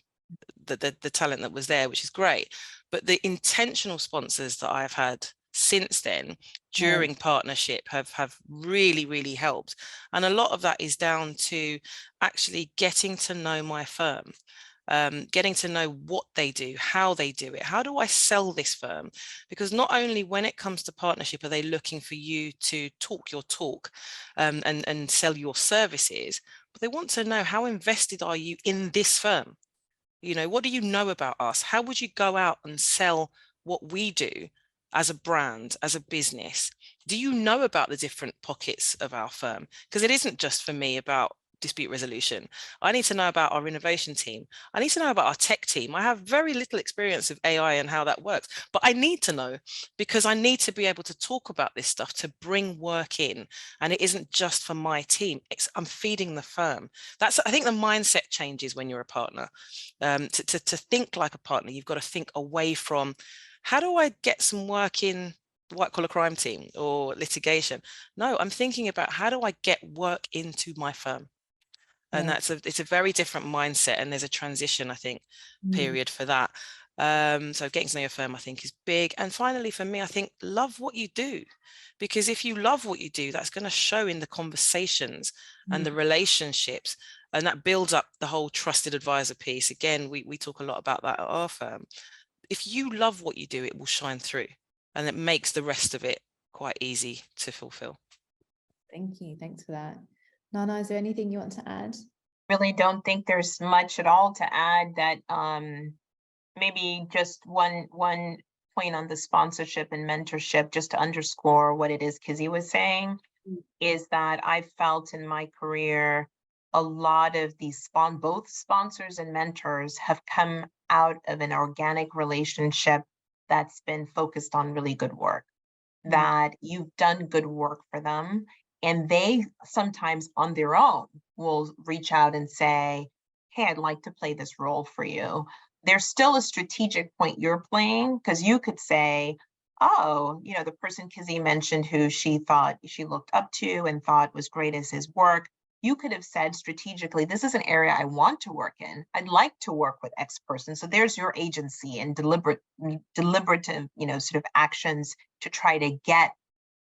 the talent that was there, which is great. But the intentional sponsors that I've had since then during partnership have really, really helped. And a lot of that is down to actually getting to know my firm, getting to know what they do, how they do it. How do I sell this firm? Because not only when it comes to partnership are they looking for you to talk your talk and sell your services, but they want to know, how invested are you in this firm? What do you know about us? How would you go out and sell what we do as a brand, as a business? Do you know about the different pockets of our firm? Because it isn't just for me about dispute resolution. I need to know about our innovation team. I need to know about our tech team. I have very little experience of AI and how that works, but I need to know, because I need to be able to talk about this stuff to bring work in. And it isn't just for my team. I'm feeding the firm. I think the mindset changes when you're a partner. To think like a partner, you've got to think away from, how do I get some work in white collar crime team or litigation? No, I'm thinking about, how do I get work into my firm? And it's a very different mindset, and there's a transition, I think, period for that. So getting to know your firm, I think, is big. And finally, for me, I think, love what you do, because if you love what you do, that's going to show in the conversations and the relationships, and that builds up the whole trusted advisor piece. Again, we talk a lot about that at our firm. If you love what you do, it will shine through, and it makes the rest of it quite easy to fulfill. Thank you. Thanks for that. Nana, is there anything you want to add? Really don't think there's much at all to add. That maybe just one point on the sponsorship and mentorship, just to underscore what it is Kizzy was saying, is that I felt in my career a lot of these both sponsors and mentors have come out of an organic relationship that's been focused on really good work, that you've done good work for them. And they sometimes on their own will reach out and say, hey, I'd like to play this role for you. There's still a strategic point you're playing, because you could say, oh, the person Kizzy mentioned who she thought she looked up to and thought was great as his work, you could have said strategically, this is an area I want to work in. I'd like to work with X person. So there's your agency and deliberative, sort of actions to try to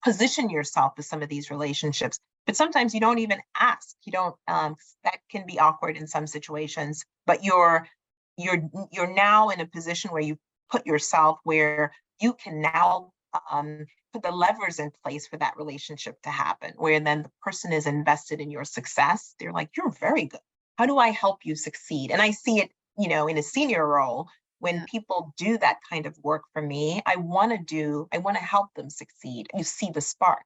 position yourself with some of these relationships. But sometimes you don't even ask. You don't. That can be awkward in some situations. But you're now in a position where you put yourself where you can now put the levers in place for that relationship to happen, where then the person is invested in your success. They're like, you're very good. How do I help you succeed? And I see it, in a senior role, when people do that kind of work for me, I want to help them succeed. You see the spark.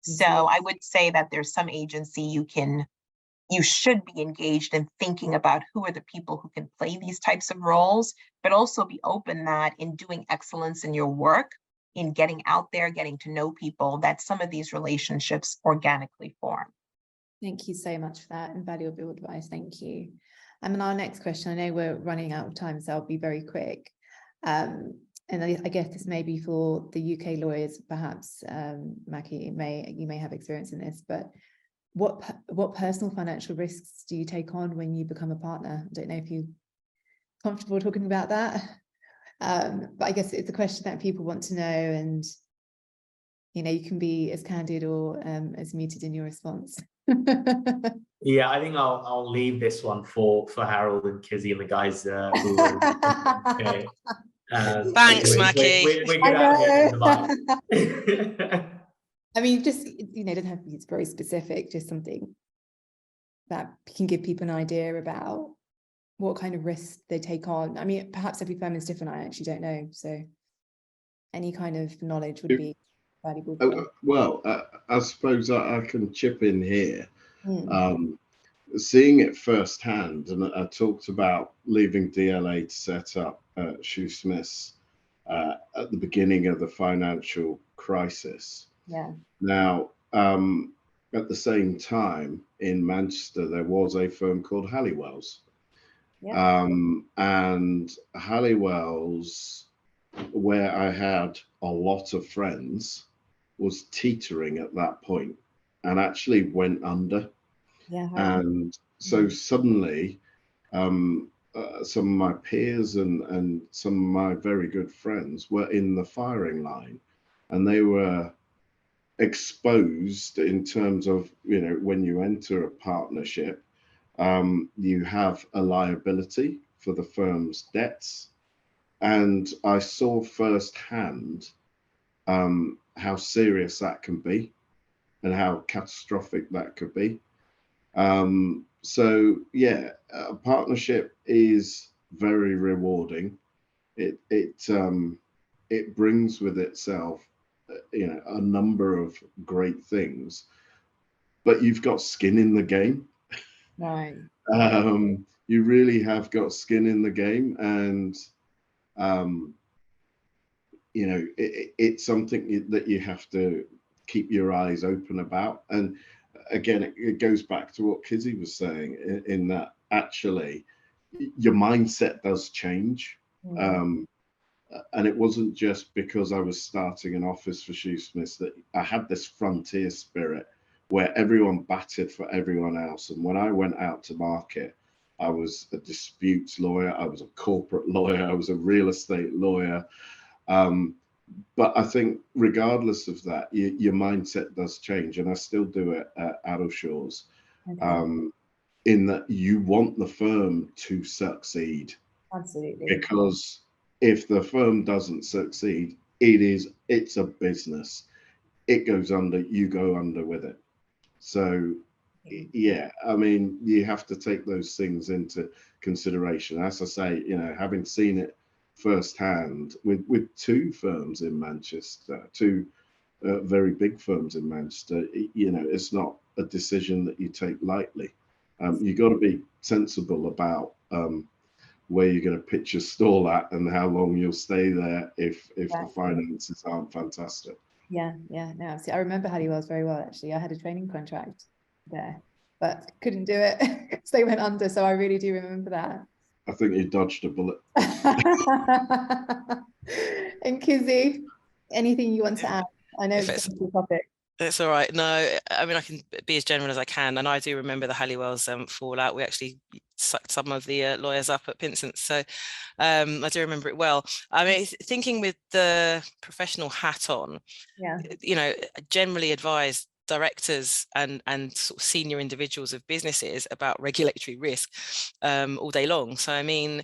So I would say that there's some agency you should be engaged in thinking about who are the people who can play these types of roles, but also be open that in doing excellence in your work, in getting out there, getting to know people, that some of these relationships organically form. Thank you so much for that invaluable advice. Thank you. And our next question, I know we're running out of time, so I'll be very quick. And I guess this may be for the UK lawyers, perhaps, Mackie, you may have experience in this, but what personal financial risks do you take on when you become a partner? I don't know if you're comfortable talking about that. But I guess it's a question that people want to know, and you can be as candid or as muted in your response. Yeah, I think I'll leave this one for Harold and Kizzy and the guys who are okay. Thanks, Mackie. We're good out here in Dubai. I mean, just it doesn't have to be very specific, just something that can give people an idea about what kind of risks they take on. I mean, perhaps every firm is different. I actually don't know. So any kind of knowledge would be valuable. Well, I suppose I can chip in here. Seeing it firsthand, and I talked about leaving DLA to set up Shoesmiths at the beginning of the financial crisis. Yeah. Now, at the same time in Manchester, there was a firm called Halliwell's. Yeah. And Halliwell's, where I had a lot of friends, was teetering at that point and actually went under. Yeah. And so suddenly, some of my peers and some of my very good friends were in the firing line, and they were exposed in terms of, when you enter a partnership, you have a liability for the firm's debts. And I saw firsthand how serious that can be and how catastrophic that could be. So yeah, a partnership is very rewarding. It brings with itself, a number of great things, but you've got skin in the game. Right. You really have got skin in the game, and it's something that you have to keep your eyes open about. And again, it goes back to what Kizzy was saying, in that actually your mindset does change. And it wasn't just because I was starting an office for Shoesmiths that I had this frontier spirit where everyone batted for everyone else. And when I went out to market, I was a disputes lawyer, I was a corporate lawyer, I was a real estate lawyer. But I think regardless of that, your mindset does change. And I still do it at Addleshaws, in that you want the firm to succeed. Absolutely. Because if the firm doesn't succeed, it's a business. It goes under, you go under with it. So yeah, I mean, you have to take those things into consideration. As I say, having seen it firsthand with two firms in Manchester, two very big firms in Manchester, it's not a decision that you take lightly. You've got to be sensible about where you're going to pitch your stall at and how long you'll stay there if the finances aren't fantastic. Yeah, no, absolutely. I remember Halliwell's very well, actually. I had a training contract there, but couldn't do it because they went under. So I really do remember that. I think you dodged a bullet. And Kizzy, anything you want to add? I know it's a topic. It's all right. No, I mean, I can be as general as I can. And I do remember the Halliwell's fallout. We actually sucked some of the lawyers up at Pinson's. So I do remember it well. I mean, thinking with the professional hat on, Yeah. Generally advise directors and sort of senior individuals of businesses about regulatory risk all day long. So, I mean,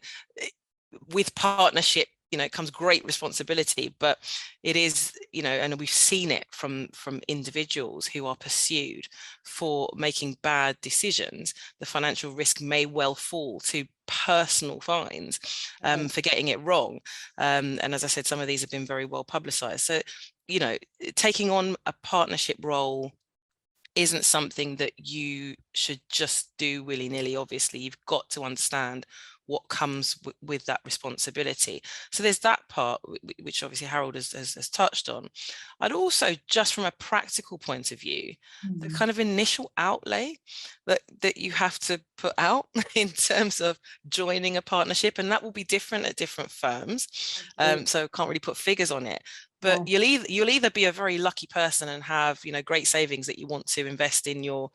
with partnership, it comes great responsibility, but it is, and we've seen it from individuals who are pursued for making bad decisions. The financial risk may well fall to personal fines for getting it wrong. And as I said, some of these have been very well publicized. So, taking on a partnership role isn't something that you should just do willy-nilly. Obviously, you've got to understand what comes with that responsibility. So there's that part, which obviously Harold has touched on. I'd also, just from a practical point of view, the kind of initial outlay that you have to put out in terms of joining a partnership, and that will be different at different firms. So can't really put figures on it. But you'll either be a very lucky person and have great savings that you want to invest in your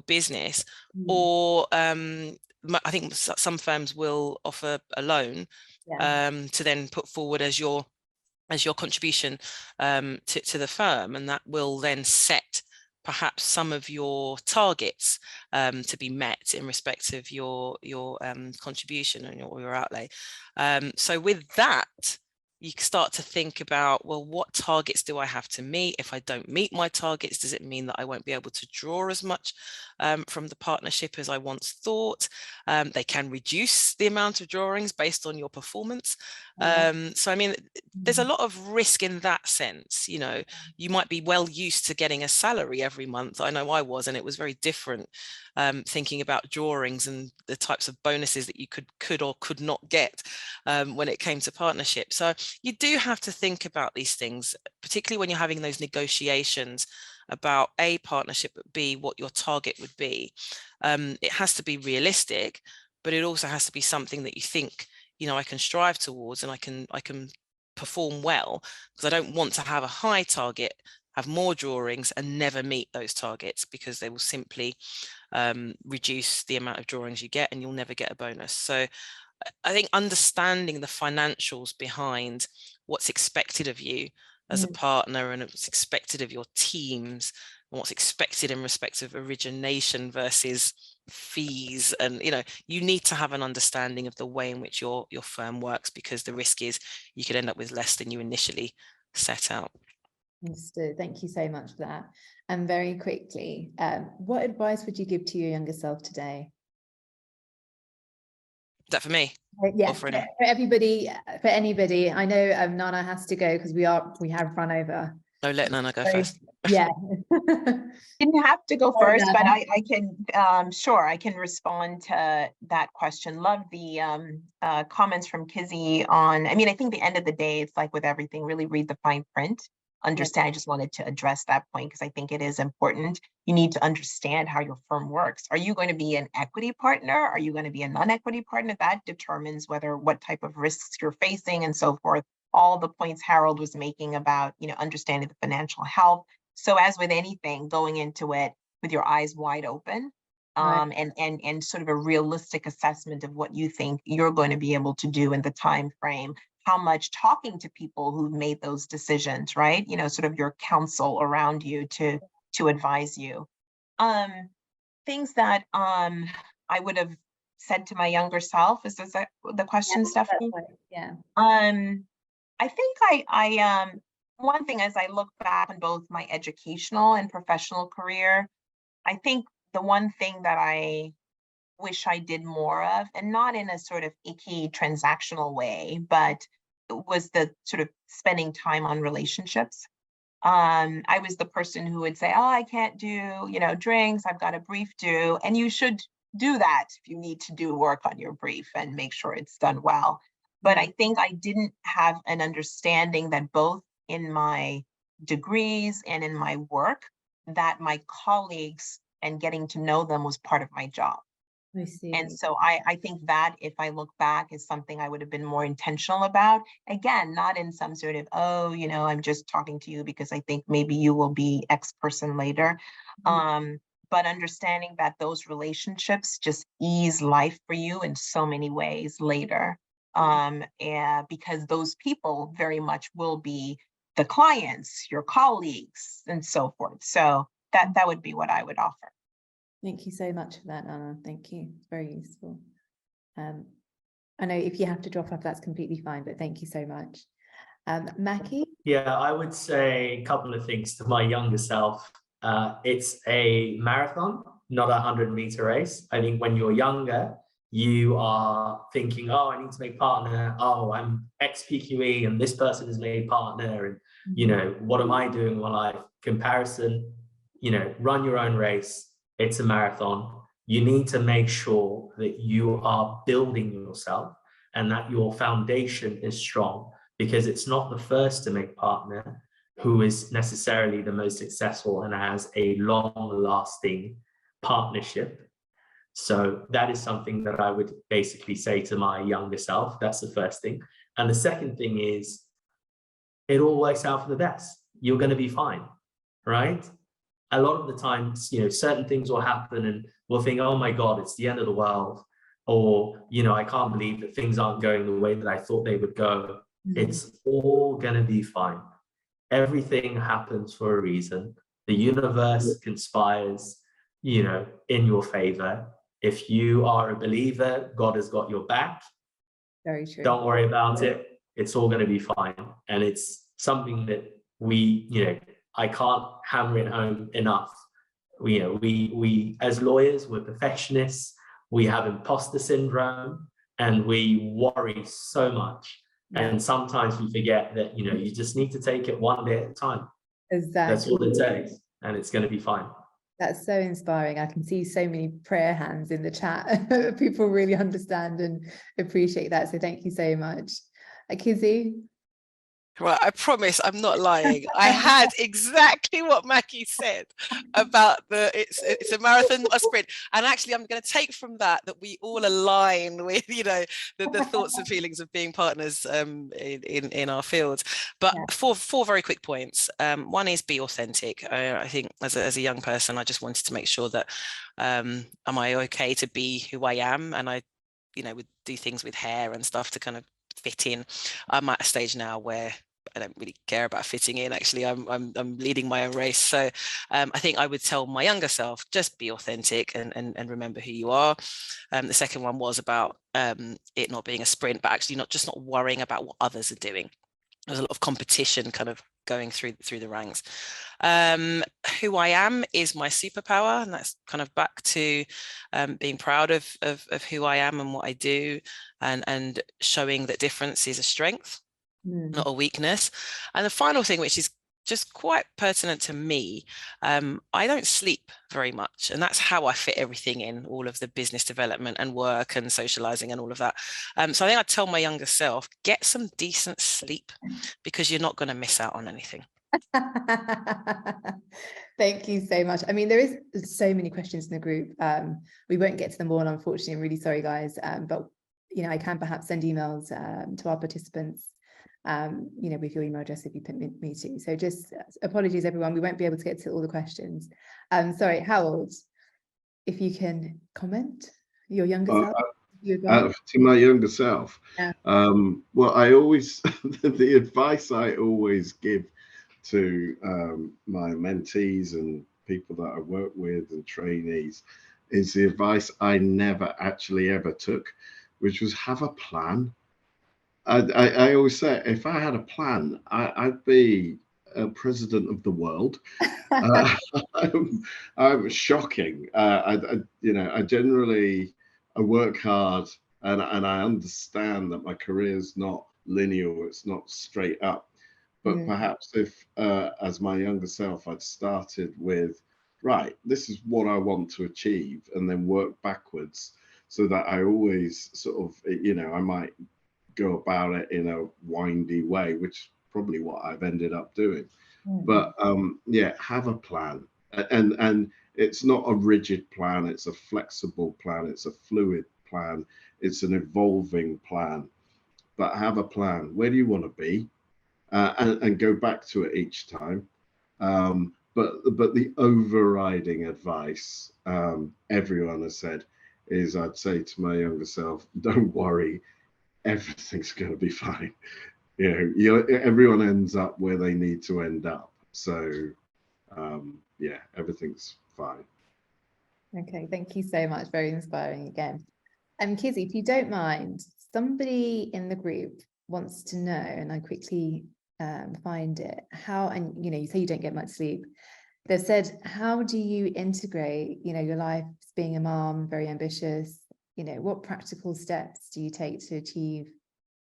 business, or I think some firms will offer a loan to then put forward as your contribution to the firm, and that will then set perhaps some of your targets to be met in respect of your contribution and your outlay. So with that, you start to think about, well, what targets do I have to meet? If I don't meet my targets, does it mean that I won't be able to draw as much from the partnership as I once thought? They can reduce the amount of drawings based on your performance. So, I mean, there's a lot of risk in that sense. You might be well used to getting a salary every month. I know I was, and it was very different thinking about drawings and the types of bonuses that you could or could not get when it came to partnership. So you do have to think about these things, particularly when you're having those negotiations about A, partnership, but B, what your target would be. It has to be realistic, but it also has to be something that you think, I can strive towards, and I can perform well, because I don't want to have a high target, have more drawings, and never meet those targets, because they will simply reduce the amount of drawings you get, and you'll never get a bonus. So I think understanding the financials behind what's expected of you as a partner, and what's expected of your teams, and what's expected in respect of origination versus fees, and you need to have an understanding of the way in which your firm works, because the risk is you could end up with less than you initially set out. Understood. Thank you so much for that. And very quickly, what advice would you give to your younger self today? Is that for me? Yeah, for everybody, for anybody. I know Nana has to go because we have run over. No, let Nana go first. Yeah. Didn't have to go first, but I can, sure, I can respond to that question. Love the comments from Kizzy on, I mean, I think the end of the day, it's like with everything, really read the fine print. Understand. I just wanted to address that point because I think it is important. You need to understand how your firm works. Are you going to be an equity partner? Are you going to be a non-equity partner? That determines what type of risks you're facing and so forth. All the points Harold was making about, understanding the financial health. So as with anything, going into it with your eyes wide open, and sort of a realistic assessment of what you think you're going to be able to do in the time frame. How much talking to people who've made those decisions, right? Sort of your counsel around you to advise you. Things that I would have said to my younger self, is that the question, Stephane? Right. Yeah. I think I one thing, as I look back on both my educational and professional career, I think the one thing that I wish I did more of, and not in a sort of icky transactional way, but it was the sort of spending time on relationships. I was the person who would say, oh, I can't do, drinks, I've got a brief due, and you should do that if you need to do work on your brief and make sure it's done well. But I think I didn't have an understanding that both in my degrees and in my work, that my colleagues and getting to know them was part of my job. I see. And so I think that if I look back is something I would have been more intentional about. Again, not in some sort of, oh, you know, I'm just talking to you because I think maybe you will be X person later. But understanding that those relationships just ease life for you in so many ways later. And because those people very much will be the clients, your colleagues, and so forth. So that would be what I would offer. Thank you so much for that, Anna. Thank you. It's very useful. I know if you have to drop off, that's completely fine, but thank you so much. Mackie? Yeah, I would say a couple of things to my younger self. It's a marathon, not a 100-meter race. I think when you're younger, you are thinking, oh, I need to make partner. Oh, I'm ex-PQE and this person is made partner. And, you know, what am I doing in my life? Comparison, you know, run your own race. It's a marathon. You need to make sure that you are building yourself and that your foundation is strong, because it's not the first to make partner who is necessarily the most successful and has a long-lasting partnership. So that is something that I would basically say to my younger self. That's the first thing. And the second thing is, it all works out for the best. You're going to be fine, right? A lot of the times, you know, certain things will happen and we'll think, oh my God, it's the end of the world. Or, you know, I can't believe that things aren't going the way that I thought they would go. It's all going to be fine. Everything happens for a reason. The universe conspires, you know, in your favor. If you are a believer, God has got your back. Very true. Don't worry about it. It's all going to be fine. And it's something that we, you know, I can't hammer it home enough. We as lawyers, we're perfectionists. We have imposter syndrome and we worry so much. And sometimes we forget that, you know, you just need to take it one day at a time. Exactly. That's all it takes. And it's going to be fine. That's so inspiring. I can see so many prayer hands in the chat. People really understand and appreciate that. So thank you so much. Kizzy? Right, I promise I'm not lying. I had exactly what Mackie said about it's a marathon, not a sprint. And actually, I'm going to take from that we all align with, you know, the thoughts and feelings of being partners in our fields. But four very quick points. One is be authentic. I think as a young person, I just wanted to make sure that am I okay to be who I am, and I, you know, would do things with hair and stuff to kind of fit in. I'm at a stage now where I don't really care about fitting in. Actually, I'm leading my own race. So I think I would tell my younger self, just be authentic and remember who you are. The second one was about it not being a sprint, but actually not worrying about what others are doing. There's a lot of competition kind of going through the ranks. Who I am is my superpower, and that's kind of back to being proud of who I am and what I do, and showing that difference is a strength, not a weakness. And the final thing, which is just quite pertinent to me, I don't sleep very much, and that's how I fit everything in, all of the business development and work and socializing and all of that. So I think I'd tell my younger self, get some decent sleep, because you're not going to miss out on anything. Thank you so much. I mean, there is so many questions in the group. We won't get to them all, unfortunately. I'm really sorry, guys. But you know, I can perhaps send emails to our participants, you know, with your email address if you permit me to. So just apologies, everyone. We won't be able to get to all the questions. Sorry, Harold, if you can comment, your younger self. To my younger self. Well, I always, the advice I always give to my mentees and people that I work with and trainees is the advice I never actually ever took, which was have a plan. I always say, if I had a plan, I'd be president of the world. I'm shocking. I generally work hard, and I understand that my career is not linear, it's not straight up. But perhaps if, as my younger self, I'd started with, right, this is what I want to achieve, and then work backwards, so that I always sort of, you know, I might go about it in a windy way, which is probably what I've ended up doing. But yeah, have a plan, and It's not a rigid plan, it's a flexible plan, it's a fluid plan, it's an evolving plan. But have a plan. Where do you want to be? And go back to it each time. But the overriding advice everyone has said is, I'd say to my younger self, don't worry, everything's going to be fine. Everyone ends up where they need to end up. So yeah, everything's fine. Okay, thank you so much. Very inspiring again. Kizzy, if you don't mind, somebody in the group wants to know, and I quickly find it, how, and you say you don't get much sleep. They've said, how do you integrate, your life as being a mom, very ambitious, what practical steps do you take to achieve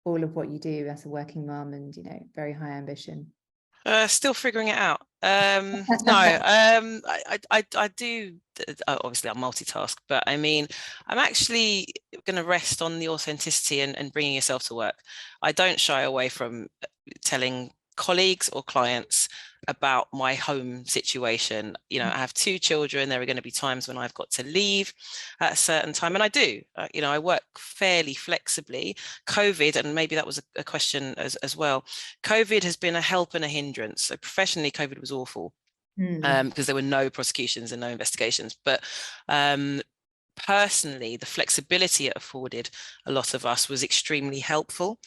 all of what you do as a working mom and, very high ambition? Still figuring it out. No, I do. Obviously, I multitask, but I mean, I'm actually going to rest on the authenticity and bringing yourself to work. I don't shy away from telling colleagues or clients about my home situation. I have 2 children. There are going to be times when I've got to leave at a certain time, and I do. I work fairly flexibly. COVID, and maybe that was a question as well. COVID has been a help and a hindrance. So professionally, COVID was awful because there were no prosecutions and no investigations. But personally, the flexibility it afforded a lot of us was extremely helpful.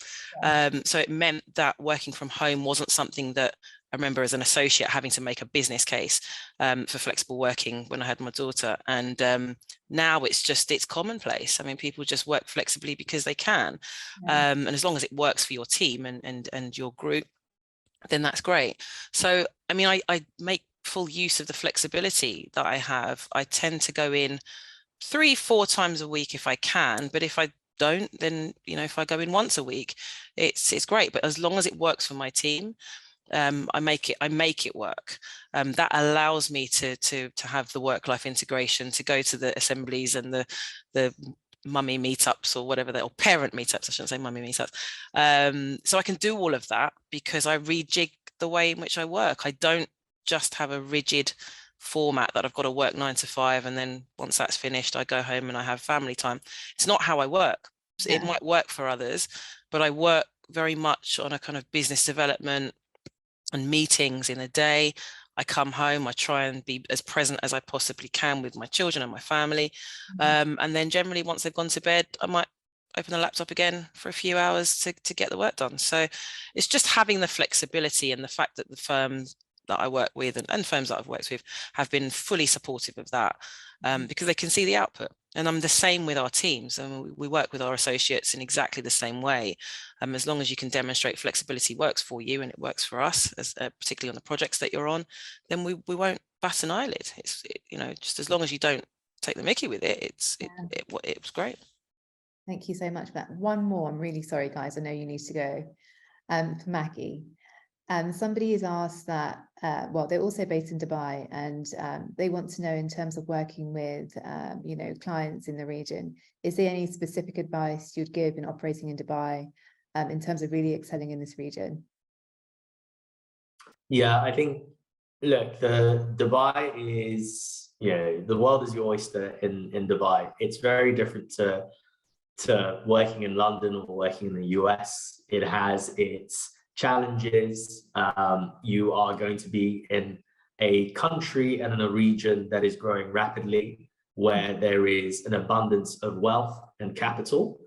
So it meant that working from home wasn't something that I remember as an associate having to make a business case for flexible working when I had my daughter. And now it's commonplace. I mean, people just work flexibly because they can. And as long as it works for your team and your group, then that's great. So, I mean, I make full use of the flexibility that I have. I tend to go in 3-4 times a week if I can, but if I don't, then if I go in once a week, it's great. But as long as it works for my team, I make it work. That allows me to have the work-life integration, to go to the assemblies and the mummy meetups or whatever, or parent meetups, I shouldn't say mummy meetups. So I can do all of that because I rejig the way in which I work. I don't just have a rigid format that I've got to work 9 to 5, and then once that's finished, I go home and I have family time. It's not how I work. It might work for others, but I work very much on a kind of business development and meetings in a day. I come home, I try and be as present as I possibly can with my children and my family. And then generally once they've gone to bed, I might open the laptop again for a few hours to get the work done. So it's just having the flexibility, and the fact that the firms that I work with and firms that I've worked with have been fully supportive of that, because they can see the output. And I'm the same with our teams, and we work with our associates in exactly the same way. As long as you can demonstrate flexibility works for you and it works for us, particularly on the projects that you're on, then we won't bat an eyelid. It's just as long as you don't take the mickey with it, it was great. Thank you so much for that. One more. I'm really sorry, guys. I know you need to go. For Maggie. Somebody has asked that, well, they're also based in Dubai, and they want to know, in terms of working with, clients in the region, is there any specific advice you'd give in operating in Dubai in terms of really excelling in this region? Yeah, I think, look, Dubai is, the world is your oyster in Dubai. It's very different to working in London or working in the US. It has its challenges. You are going to be in a country and in a region that is growing rapidly, where there is an abundance of wealth and capital,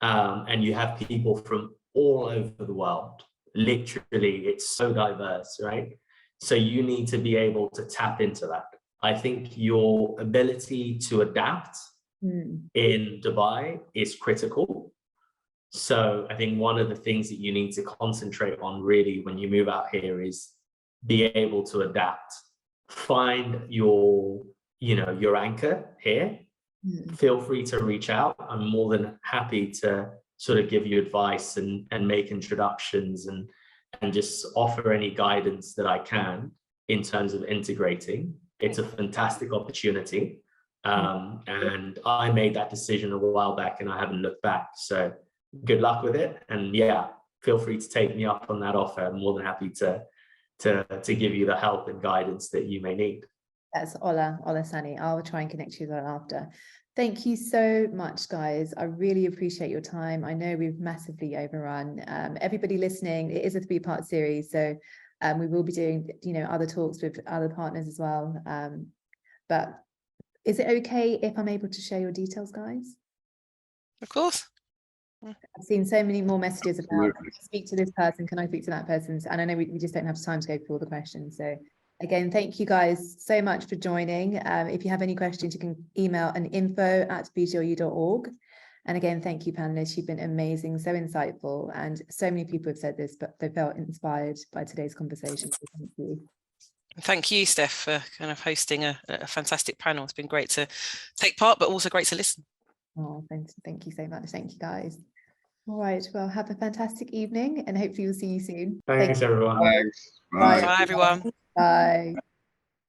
and you have people from all over the world. Literally, it's so diverse, right? So you need to be able to tap into that. I think your ability to adapt in Dubai is critical. So I think one of the things that you need to concentrate on really when you move out here is be able to adapt. Find your anchor here. Feel free to reach out. I'm more than happy to sort of give you advice and make introductions and just offer any guidance that I can in terms of integrating. It's a fantastic opportunity. And I made that decision a while back and I haven't looked back. So good luck with it. And yeah, feel free to take me up on that offer. I'm more than happy to give you the help and guidance that you may need. That's Ola Sani. I'll try and connect you with that after. Thank you so much, guys. I really appreciate your time. I know we've massively overrun. Everybody listening, it is a 3-part series, so we will be doing, other talks with other partners as well. But is it okay if I'm able to share your details, guys? Of course. I've seen so many more messages about Absolutely. speak to this person, can I speak to that person? And I know we just don't have time to go through all the questions. So again, thank you guys so much for joining. If you have any questions, you can email an info@bglu.org. And again, thank you, panelists. You've been amazing, so insightful. And so many people have said this, but they felt inspired by today's conversation. So thank you. Thank you, Steph, for kind of hosting a fantastic panel. It's been great to take part, but also great to listen. Oh, thank you so much. Thank you, guys. All right. Well, have a fantastic evening and hopefully we'll see you soon. Thanks, everyone. Thanks. Bye. Bye, everyone. Bye.